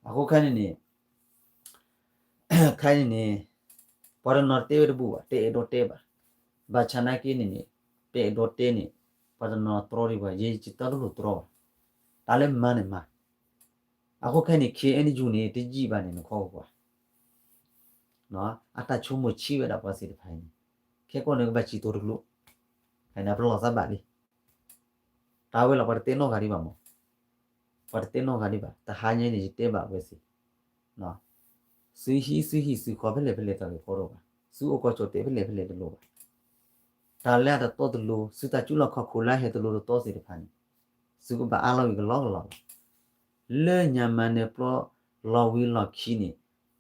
အခုခိုင်းနေပရနော်တေဝဘူတေဒိုတေဘာဘာချနာကီနေတေဒိုတေနေပရနော်ထရိုရီဘာယေချီတလူထရောတာလေမနေမအခုခိုင်းနေ KN ဂျူနေတကြီးပါနေမခေါ်ကွာနော်အတချုံမချီဝဲတာပါစီတဖိုင်ခဲကောနေဘချီတိုရလို့ခိုင်းနာပလောစပါလီတာဝဲလာပါတေနောဂါရီပါမောပါတေနောဂါရီပါတဟာညင်းနေတေပါပဲစီနော်စီဟီစီခေါ်ဖဲလေတာကိုခေါ်တော့ပါစူအကောချိုတေဖဲလေတလို့ပါဒါလည်းတော့တလို့စတာကျူလောက်ခခိုလာဟဲတလို့တော့စီတဖိုင်စူကဘာအားလုံးကလောလဲညာမန်နေပလောလော်ဝီလော်ခီနေ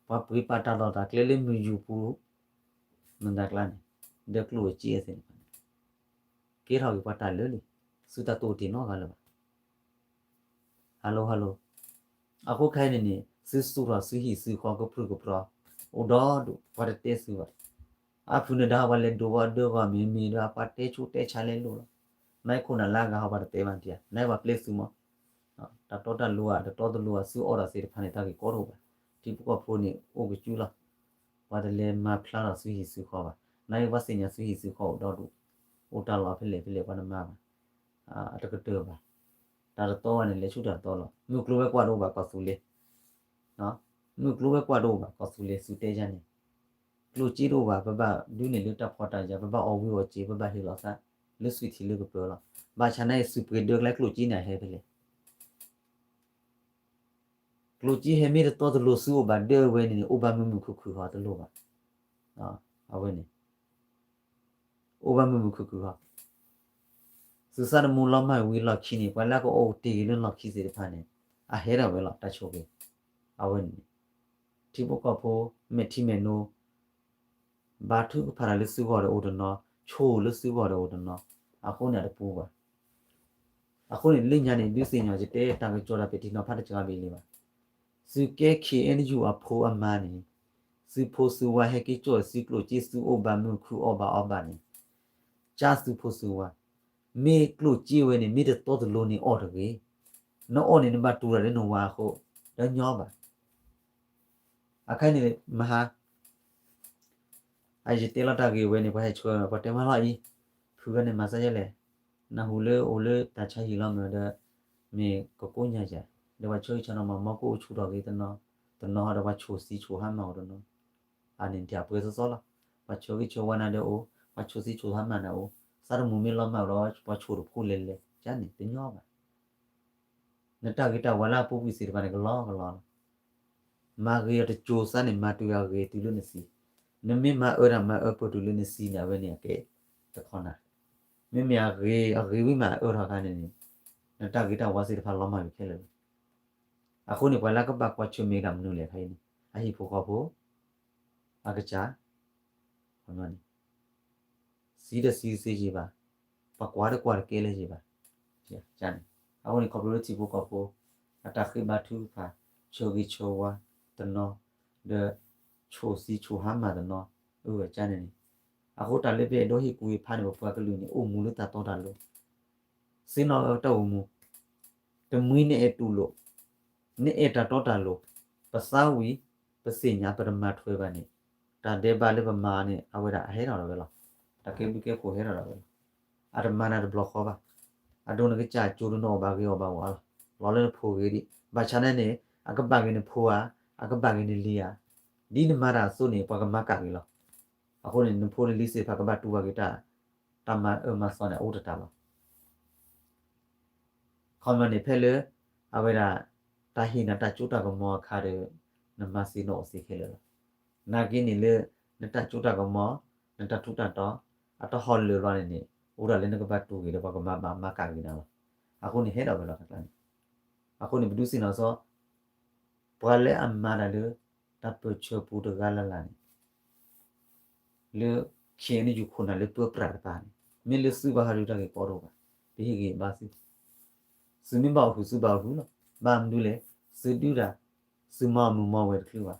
ဘာပရိပါတာတော့တာကလေးလေးမြူပူမန်ဒါကလာနေဒက်ကလိုချီစင်ကေထောက်ပါတာလဲလေစူတာတိုတီနော်ကလည်းဟယ်လိုအခုခိုင်းနေစစ်စူရာစီဟီစီခေါ်ကပရကပရာအိုဒါဒူပါတေဆူပါအဖုန်ဒါဝလဲဒိုဝါဒေဝမီမီဒါပါတေချူတေချာလဲလို့နိုင်ခုနလာကဟာပါတေမန်တီနိုင်ပါပလက်ဆူမတာတော့တလူอ่ะတော့တလူอ่ะစူအော်ဒါစီတဖာနေတာကြီးကောတော့ပါဒီပကဖိုးနေအိုကကျူလာပါတယ်မဖလာဆူဟီဆူခေါ်ပါနိုင်ဝစင်ညာဆူဟီဆူခေါ်တော့တူအိုတာလာဖလေပါနမပါအတကတောပါဒါတော့ကနေလေချူတာတော့လို့မြုပ်ကလိုပဲကွာတော့ပါကောဆူလေးနော်မြုပ်ကလိုပဲကွာတော့ပါကောဆူလေးစူတဲချမ်းနေကလိုကြီးတော့ပါဘဒူးနေလွတ်တာဖော်တာကြဘအော်ဝီဝချီဘဟီလောဆာလွတ်ဆွီတီလို့ပြောလားဘာချနိုင်စူပရဒက်လိုက်ကလိုကြီးနေဟဲဖလေလူကြီးဟဲမီတော့တလူဆူဘာဒေဝဲနေအိုဘာမမှုခုဟာတလို့ပါအဝဲနေအိုဘာမမှုခုဟာစူဆာမူလမဝီလခီနေပလာကိုအိုတီလလခီစီတဖာနေအဟဲရဝဲလာတချိုကေအဝဲနေဒီဘကဖိုမက်တီမဲနိုဘာထုဖာရလဆူဘော်အိုဒနော်ချိုလဆူဘော်အိုဒနော်အခုနေတပူပါအခုနေလိညာနေဒီစင်ညာချတဲ့တာကကြော်တာပဲဒီနော်ဖတ်တချာပေးလေးပါစူကဲ KNU အဖိုးအမနီစူဖိုစူဝါဟဲကီကျော်စီကလိုဂျီစူအိုဘာမူခုအောဘာနီဂျာစူဖိုစူဝါမေကလိုဂျီဝဲနေမိတဲ့တော်တလုံးနေအော်တကေနော်အော်နေနံပါတ်2ရတဲ့နော်ဝါခိုဒညောပါအခါနေမဟာအိုင်ဂျီတေလာတာကေဝဲနေဘာချွဲဘာတဲမလာဤဖူကနေမဆာရလေနဟူလေအိုလေတချာဟီလောမေတဲ့မေကိုညာချာဒါဝချိုချနမမကိုချူတော့ကေတနော်ဒါဝချိုစီချိုဟမ်းမော်တော့နော်အနင်ပြပွဲစောလာဝချိုကီချိုဝနာတဲ့အိုဝချိုစီချိုဟမ်းမနာအိုစာရမူမီလောမော်တော့ဝချိုရဖိုလေလေကျန်နေတညောပါနတဂီတဝလာပူပီစီပါနေကလောမာဂီရတချိုစနေမတူရကေတူလို့နေစီနမေမအော်ရမအပတူလို့နေစီနာဝဲနေကေတခေါနာမေမယာကေအဂီဝီမအော်ရခါနေနတဂီတဝါစီတဖာလောမော်ခဲလေအခုနေပလာကဘကွာချွမေကမနုလေခိုင်းနေအဟိဖို့ခေါ်ဖို့အကချာဟောမနီစီဒစီစီကြီးပါပကွာရကွာကဲလေကြီးပါကျန်အခုနေကော်ပိုရေးတီဖို့ခေါ်ဖို့အတခိဘတူဖာချိုဂီချိုဝါတနောဒချိုစီချိုဟာမာတနော ကျန်နေအခုတာလေးပြတော့ဟိကူဖားနေပွားကလူနေအိုမူလို့တာတော့တာလို့စင်းတော့တော့မူတမွေးနေအတူလို့နေအတာတော့တာလို့ပစာဝီပစညာပရမတ်ထွေးပါနေတာဒေဘာလေးပမာနေအဝဲတာဟဲတော်ပဲလားတကယ်ဘုကေကိုဟဲတော်ပဲအရမနာဘလော့ခေါ်ပါအဒုံကကြာကျိုးတော့ဘာကေရောပါဝါလော်လဲဖိုးကြီးဘာချာနေအကဘာကနေဖိုးအကဘာကနေလီယာဒီနမရာစုနေပကမကာကြီးလောအခုနေဖိုးလီစေဖကဘာတူဝကတာတမမဆောနေအိုတတာလောခေါမနေဖဲလေအဝဲတာတာဟိနတာကျူတာကမောခါရနမစီနိုစီခဲလေနာကင်းနေလေနတာကျူတာကမောနတာထူတာတော့အတဟော်လေရနေဥရလည်းနကဘတ်တူကြီးတော့ကမကာကြီးနော်အခုနေဟဲတော့ပဲလားကတည်းအခုနေဘဒုစင်တော့ဆိုပွာလဲအမနာလေတပ်ပချပူတကလာလာလေခင်းနေယူခုနလေပပရပါမင်းလေစုဘာဟာလူတကေပေါ်တော့ပါဒီဟေဘာစီစုမဘောက်ခုစုဘောက်ခုနော်ဘာမဒူလေစုဒူတာစုမမမဝဲတခုပါ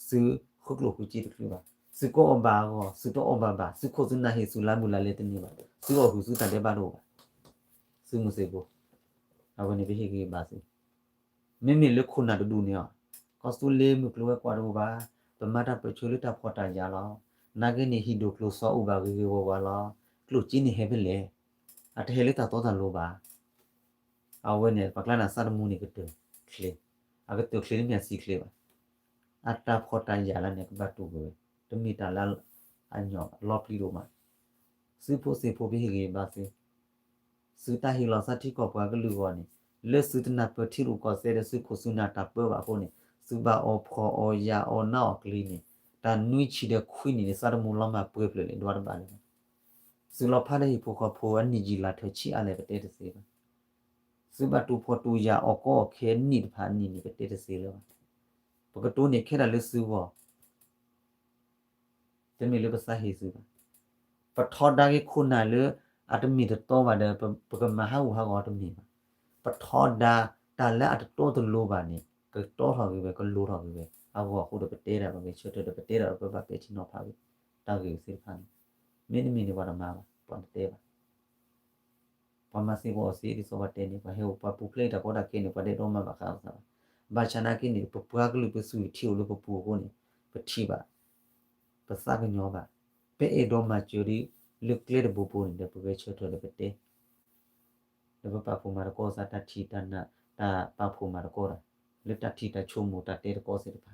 စုခုကလို့ခုကြည့်တခုပါစုကောအဘာကောစုတော့အဘာပါစုခိုစနာဟေစုလာမူလာလေတနေပါစုတော့ခုစုတတဲ့ပါတော့ပါစုမစေကိုအခုနေဒီဟေဘာစီမင်းမလေခုနတူနေကောစတူလေမကလောကွာတော့ပါပမတာပချိုလတာဖော်တာရလာနာဂနေဟီဒိုကလိုဆောဥဘာဂေဝဝလာကလိုချင်းနေဟဲပဲလေအတဟဲလေတာတော့တာလိုပါအဝဲနေပကလာနာဆာမူနေကတဲ့ခလေအကတဲ့ခလေမြစီခလေပါအတာဖော်တာရလာနေကဘတ်တူကိုတမီတာလာအညောလော်ပလီလိုမှာစီဖို့စီဖို့ပြီးဟေဘာစီစတာဟီလာစာတီကောပွားကလူကောနေလက်စတနာပတိလူကောဆဲတဲ့စုခုစုနာတာပပါဖို့နေစုဘာအောဖောအောယာအောနောက်ကလီနေတာနွိချီတဲ့ခွိနေစာရမူလမှာပွေးပလေဒွားပါလေစုလဖားတဲ့ဖို့ကဖိုအနီဂျီလာထချီအလည်းပဲတဲ့စေပါစုဘာတူဖို့တူယာအောကောခဲနိဖာနီနေပဲတဲ့စေလောပကတိုးနေခဲရလက်စုဘောတမီလပစာဟေစုပါပထောဒါကေခုနာလေအတမီတော့ပါတယ်ပကမဟာဝဟာကောတမီပထောဒါတာလက်အတော့တလိုပါနေကတော့ထော်ပြီးပဲကလိုထော်ပြီးပဲအခုခုတော့တဲတာပဲချွတ်တော့တဲတာပဲပဲချင်တော့ဖာပြီတောက်ကြီးစိဖန်မင်းမင်းနေပါတော့မှာပွန်တဲပါပမစီဘောစီဒီဆိုဘတဲနေပါဟဲပပူပလေတာပေါ်တာကင်းနေပါတဲ့တော့မှာပါခါစားဘာချနာကင်းနေပပွားကလူပစုထီလို့ပပူကိုနေပတိပါပစာကညောပါပဲအေတော့မှာကျူရီလုကလေတဘူပူနေပပဲချွတ်တော့ပဲတဲလဘပပူမာကောစာတထီတနာတာပပူမာကောရာလက်တထီတချုံမူတတဲကောစေတပါ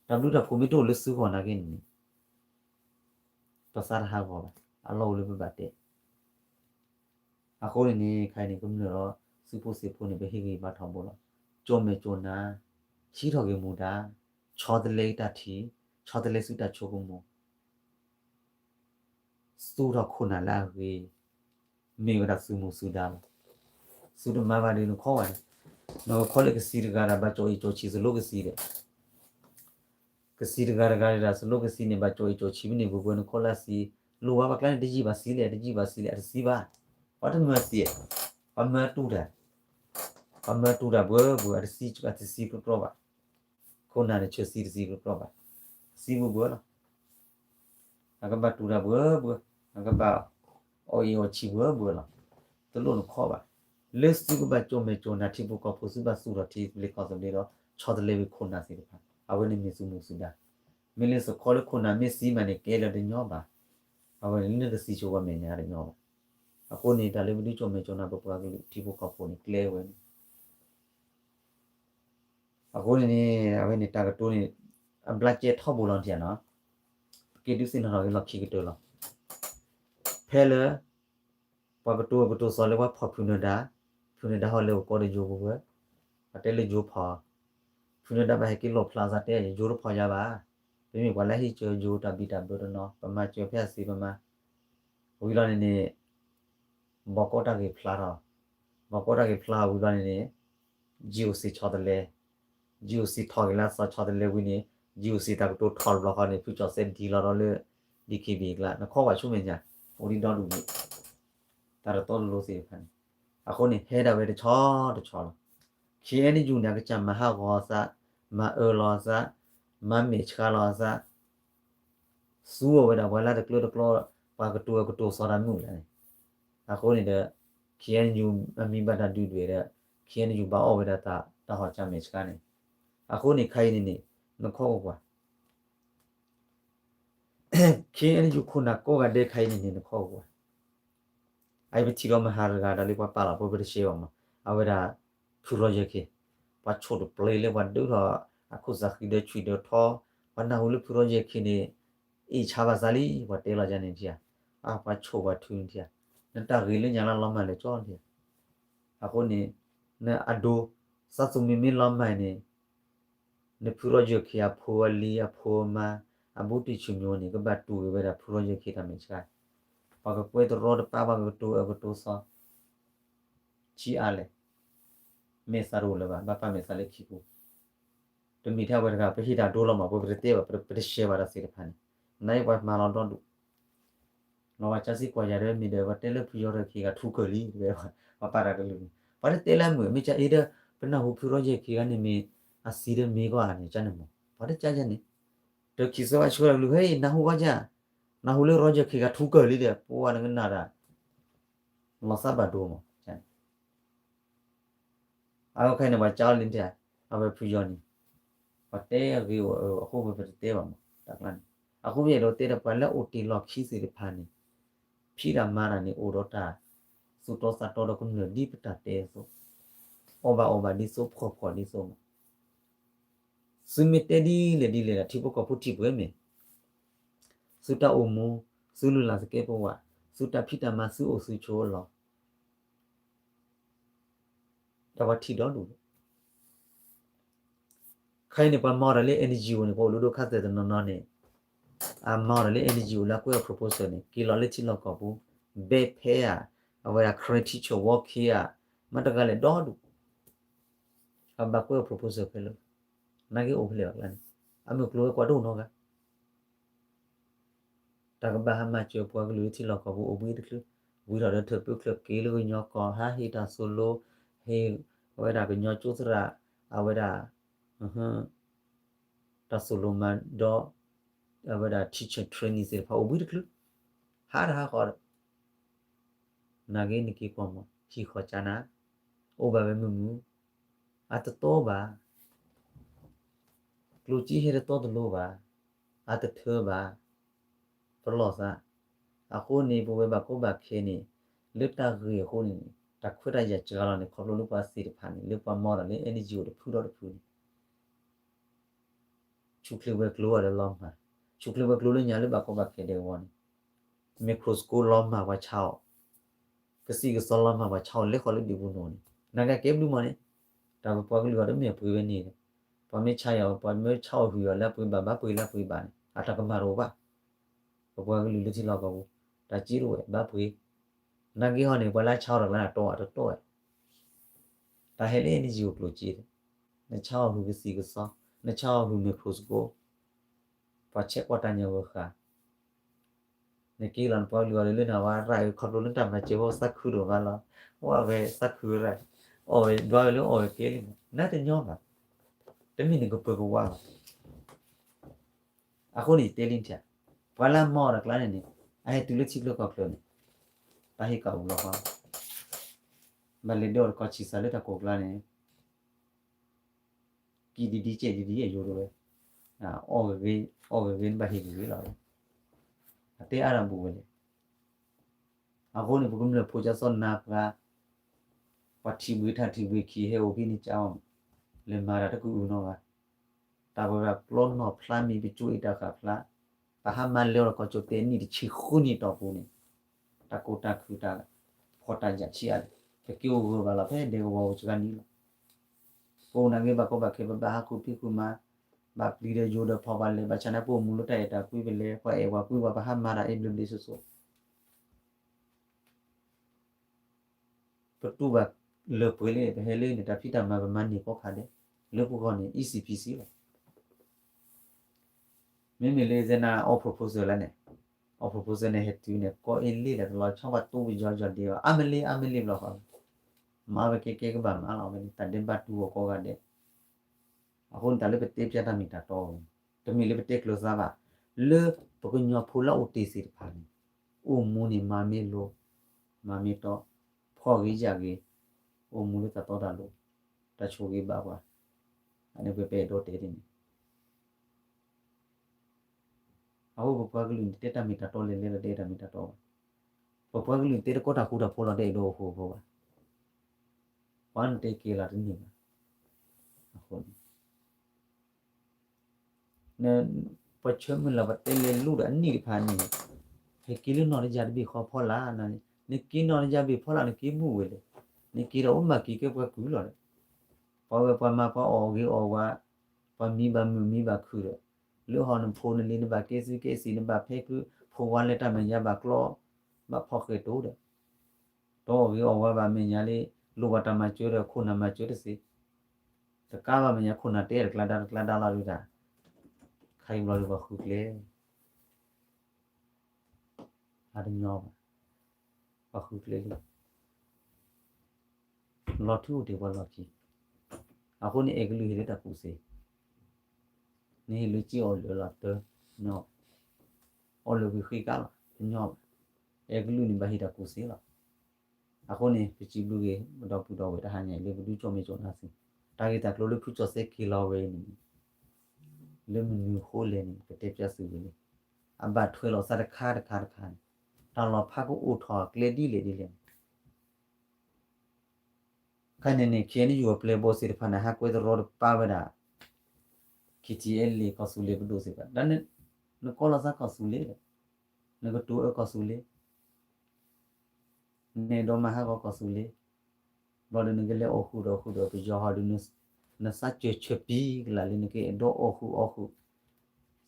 တဘလူတဖူမီတိုလစုခေါ်နာကင်းနေပစာရဟာကောအလောလဘဘတဲအခုနေခိုင်နေကုမလို့စုဖို့စေဖို့နေပဲဟိဂီဘာထောင်ဘောလားကြုံမေကြုံနာချီထော်ကေမူတာချောတလေတထီချောတလေစုတချုံမူစတူရခုနာလာဝေမေဝရစုမူစုဒါစုဒမဘာဒီနခေါ်ဝဲနော်ခေါ်လေကစီရဂါရာဘချိုအီချိုချီစလုကစီရကစီရဂါရာစလုကစီနေဘချိုအီချိုချီမနေဘူးဘွန်းခေါ်လာစီလိုဝါဘကလန်တကြီးပါစီလေတကြီးပါစီလေအစီပါဘာတမစီပမတူဒါဘောအစီချကစီပပရောပါခုနာနေချစီစီပပရောပါစီဘူးဘောလားအကဘတူဒါဘောအကဘအော်ယိုချီဘောလားတလို့ခေါ်ပါလက်စုကဘကြုံမေကြုံနာတိဘကပစုဘစုရတိလေကောစလေတော့ချောတလေခုနာစီပါအဝနေမီစုမှုစုဒါမင်းလစခေါ်ခုနာမစီမနေကဲလေညောပါအဝနေနေစီချိုကမညာရညောပါအခုနေတာလေမတိကြုံမေကြုံနာပပကလေးတိဘကပိုနေကလဲဝဲအခုနေအဝနေတာကတိုးနေအဘလက်ကျက်ထောက်ဘောလုံးပြန်နော်ကေဒုစင်တော်လောက်ခိကတော်လောက်ဖဲလေပပတိုဆောလေဝဖဖုနဒါဖုနဒါဟောလေကိုရဂျိုဘဝအတဲလေဂျိုဖာဖုနဒါဘဟကီလိုပလာဇာတဲဂျိုရဖာရပါဘယ်မြဝလာဟီဂျိုဂျိုတဘီတဘဒနောပမချေဖက်စီပမဝီလာနေဘကောတာကေဖလာရာဘကောတာကေဖလာဝီလာနေဂျီအိုစီချောတလေဂျီအိုစီထော်လာဆာချောတလေဝီနေဂျီအိုစီတာတိုထော်ဘလခါနေဖူချောစက်ဒီလာတော့လေဒီကေဘီကလာနခေါ်ပါချုံမညာဝီတော်လူနေတာတော့လို့စီဖန်အခုနေဟဲတာပဲတချောခင်းနေယူနေကကြမဟာကောစာမအောလောစာမမေချကာလောစာ su over the wala the clo pa ko to so da mu le a ko ni de kien you mi ba da du de kien you ba over da ta ho cha me ska ni a ko ni khai ni no kho kwa kien you ko na ko ga de khai ni no kho kwa ai bi ti ro ma ha ga da le pa la po bi she wa ma a we da project ke pa cho do play le wa do ro a ko za khi de chui de tho wa na hu le project ke ni e cha ba za li wa te la ja ni tia a pa cho wa thu tia na ta ri le nya la ma le cho tia a ko ni na ado sa su mi mi la ma ni ne project ke a pho li a pho ma a bu ti chu myo ni ka ba tu we da project ke ta me cha pa ko pwe to ro de pa ba ko to sa chi a le me sa ro le ba pa me sa le chi ko to mi tha wa ga pe hi da do lo ma bo pe te ba pe she ba da se de phan nai wa ma lo don du no wa cha si kwa ya de mi de wa te le phu yo de ki ga thu ko li de ba pa ra de lu ba de te la mu mi cha e de pe na hu phu ro je ki ga ni mi a si de mi ko a ni cha ne mo ba de cha ni de ki so a chu la lu he na hu wa ja na hu le ro je ki ga thu ko li de po wa na da ma sa ba do mo cha a ko khai ne ba cha lin cha a ba phu yo ni ba te a ki ho ba pe te ba mo ta la ni a ko ye do te de pa la o ti lo khi si de phan ni phi da ma na ni o ro ta su to sa to do ko ne di pa ta te so over di so pho di so su mi te di le la thi po ko phu thi pwe me su ta o mu su lu la ke po wa su ta phi ta ma su o su cho lo ta wa thi do lu khai ne pa ma ra le energy wo ne ko lu do kha te no no ne a ma ra le energy wo la ko proposal ne ki lo le chi lo ko bu be phe ya awa creative cho work here ma ta ga le do du a ba ko proposal pe lo na ke o phle la ni a me klo ko do no ga ta ka ba ha ma cho po ga lu chi lo ko bu o bu de klu wi ra de the pu klu ke lu nyo ko ha hi ta solo he wa da ke nyo chu sra a wa da ta solo man do a wa da teacher training se pa o bu de klu ha da ko na ke ni ki ko mo chi kho cha na o ba be mu a to ba klu chi he de to lo ba a to the ba pro lo sa a ko ni bo be ba ko ba khe ni le ta ge ko ni ta khwe ta ya cha la ni kho lo pa si de pha ni le pa mo da le energy o de phu do de phu ni chu kle we klo wa de lo ma chu kle we klo le nya le ba ko ba khe de wo ni microscope lo ma wa chao ka si ka so lo ma wa chao le kho le di bu no ni na ga ke blu ma ni ta pa ko lo de me pwe we ni pa me cha ya pa me chao hu ya la pwe ba ba pwe la pwe ba ni a ta ka ma ro ba pa ko lu le chi lo ko ta chi ro we ba pwe na ki ho ni pa la chao ra la to ta he le ni ji ko lo chi de na chao hu ka si ka so na chao hu microscope pa che kwa ta nya wo kha ne ki lan pa lu le na wa ra kho lo le ta ma che wo sa khu ro ba la wa be sa khu ra o be ba lo o ke li na te nyo ma te mi ni ko pe ko wa a ko ni te lin cha pa la mo ra kla ni ai tu le chi lo ko klo ni ta hi ka u lo ha ba le do ko chi sa le ta ko kla ni ki di che di ye yo ro le o be ba hi ni la a te a ram bu le a ko ni bu kum le pho cha son na ka pa thi bu tha thi bu ki he o ki ni cha le ma ra ta ku u no ga ta bo ra plon no plan mi bi chu ita ka pla ta ha man le ko cho te ni chi khu ni to pu ni ta ko ta khu ta pho ta ja chi a ke ki o ba la phe de ko cha ni po na ge ba ko ba ke ba ha ku pi ku ma ba pli de yo de pho ba le ba cha na po mu lo ta ta ku be le pho e wa ku ba ha ma ra e blum de so to tu ba le pwe le he le ni ta phi ta ma ba man ni ko kha de le ko ko ni ECPC lo me me le zena o proposal la ne o proposal ne het tu ne ko in le la lo cha ba tu bi jo de ameli lo ha ma ba ke ba ma lo me ta de ba tu ko ga de a hon ta le pe te pya ta mi ta to to mi le pe te close ba le 不过鸟破了我得谁的怕呢？我母呢妈咪咯，妈咪到破个家个，我母的在到达咯，在出个爸爸，俺那边多得的呢。aku bapa gelu teta mita tole le teta mita to bapa gelu teta kota kuda pola de do ho ba pan te ke la ni ba ako ne pacham la ba te le lu da ni pha ni he kilu no le jar bi kho phola na ni ki no le jar bi phola ni ki mu we le ni ki ro ma ki ke ba ku lo le pa ma pa o ge o wa pa mi ba khu le lu ho no pho ne le ba ke si ne ba phe ku pho wa le ta me ya ba klo ba pho ke to de to ge o wa ba me nya le lu wa ta ma chwe de khu na ma chwe de si ta ka ba me nya khu na te de kla da la lu da khai lo lu ba khu le a de nyo ba khu le lo thu de ba lo chi a ko ni e glu hi de ta ku se ni lu chi o lu la te no o lu bi khi ka la nyo e glu ni ba hi da ku se la a ko ni pi chi lu ge ma do pu do we ta ha nya le bu du cho me cho na si ta ge ta klo lu phu cho se ki lo we ni le mu ni ho le ni te te pya su ni a ba thwe lo sa da kha ta lo pha ko o tho kle di le di le ka ne ne ke ni yu play bo si pha na ha ko de ro pa ba da KTL လေကောဆူလေဘဒိုစေကဒါနဲ့နကောလာစာကောဆူလေနကတူအကောဆူလေနေတော့မဟာကောဆူလေဘောလနကလေအခုတော့ပြကြောဟာဒုနစချေချပီလာလနကတော့အခု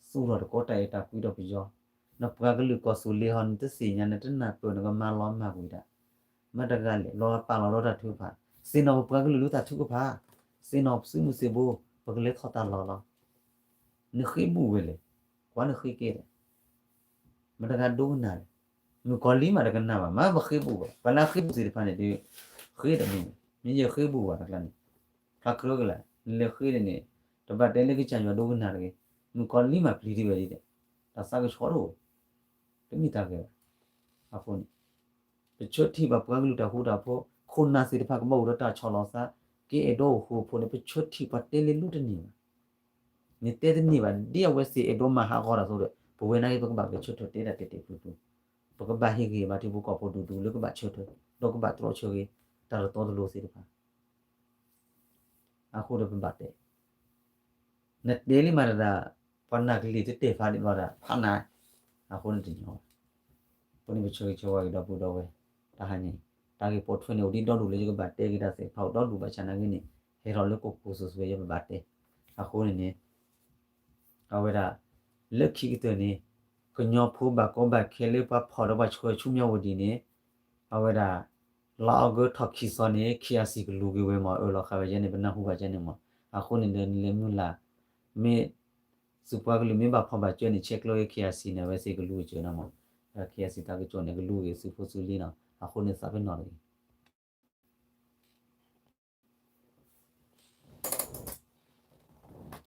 စူတော့ကောတိုင်တာကွီတော့ပြကြောနပကလူကောဆူလေဟန်တစီညာနဲ့တနာပနကမလောမှာကွီတာမတကလေလောပါလောတာထုဖာစင်တော့ပကလူတာထုကဖာစင်တော့စမှုစေဘောပကလေခတာလောni khi bu we le kwa ni khi ke de ma da ga do na le mi ko li ma da ga na ba ma ba khi bu ba na khi bu si de pha ne de khi de mi ye khi bu ba da ni ka kro ga la le khi de ni da ba de le ki chan yo do na de mi ko li ma pli di we de da sa ga chho do de mi ta ke a pho ni de chot thi ba pwa lu da hu da pho khon na si de pha ka mo da ta chho lo sa ke e do hu pho ne pe chot thi ba te le lu de ni ni te ni ba dia we si e do ma ha ko da so de bo we na ki ba ke chot te da te pu tu bo ka ba hi ki ba ti bu ko pho tu lu ka ba chot do ka ba tro cho ki ta ro to lo si de pha a ko de ba te ne de li ma da pa na ki li te pha ni ba da pha na a ko ni ti no ko ni bi cho ki cho wa da bu do we ta ha ni ta ki po thwe ne odi do lu le ki ba te ki da se phao do lu ba cha na ki ni he ro le ko so so ye ba te a ko ni ne awera lekhi ki te ni ko nyo phu ba ko ba khele pa phor ba chho chu myo wodi ni awera la go thakhi so ni khiasi ku lu ge we ma o la kha ba je ni bna hu ba je ni ma a ko ni le mu la me super ku me ba pha ba che ni check lo ye khiasi na we se ku lu che na ma khiasi ta ke cho ne ku lu ye su phu su li na a ko ni sa be no ni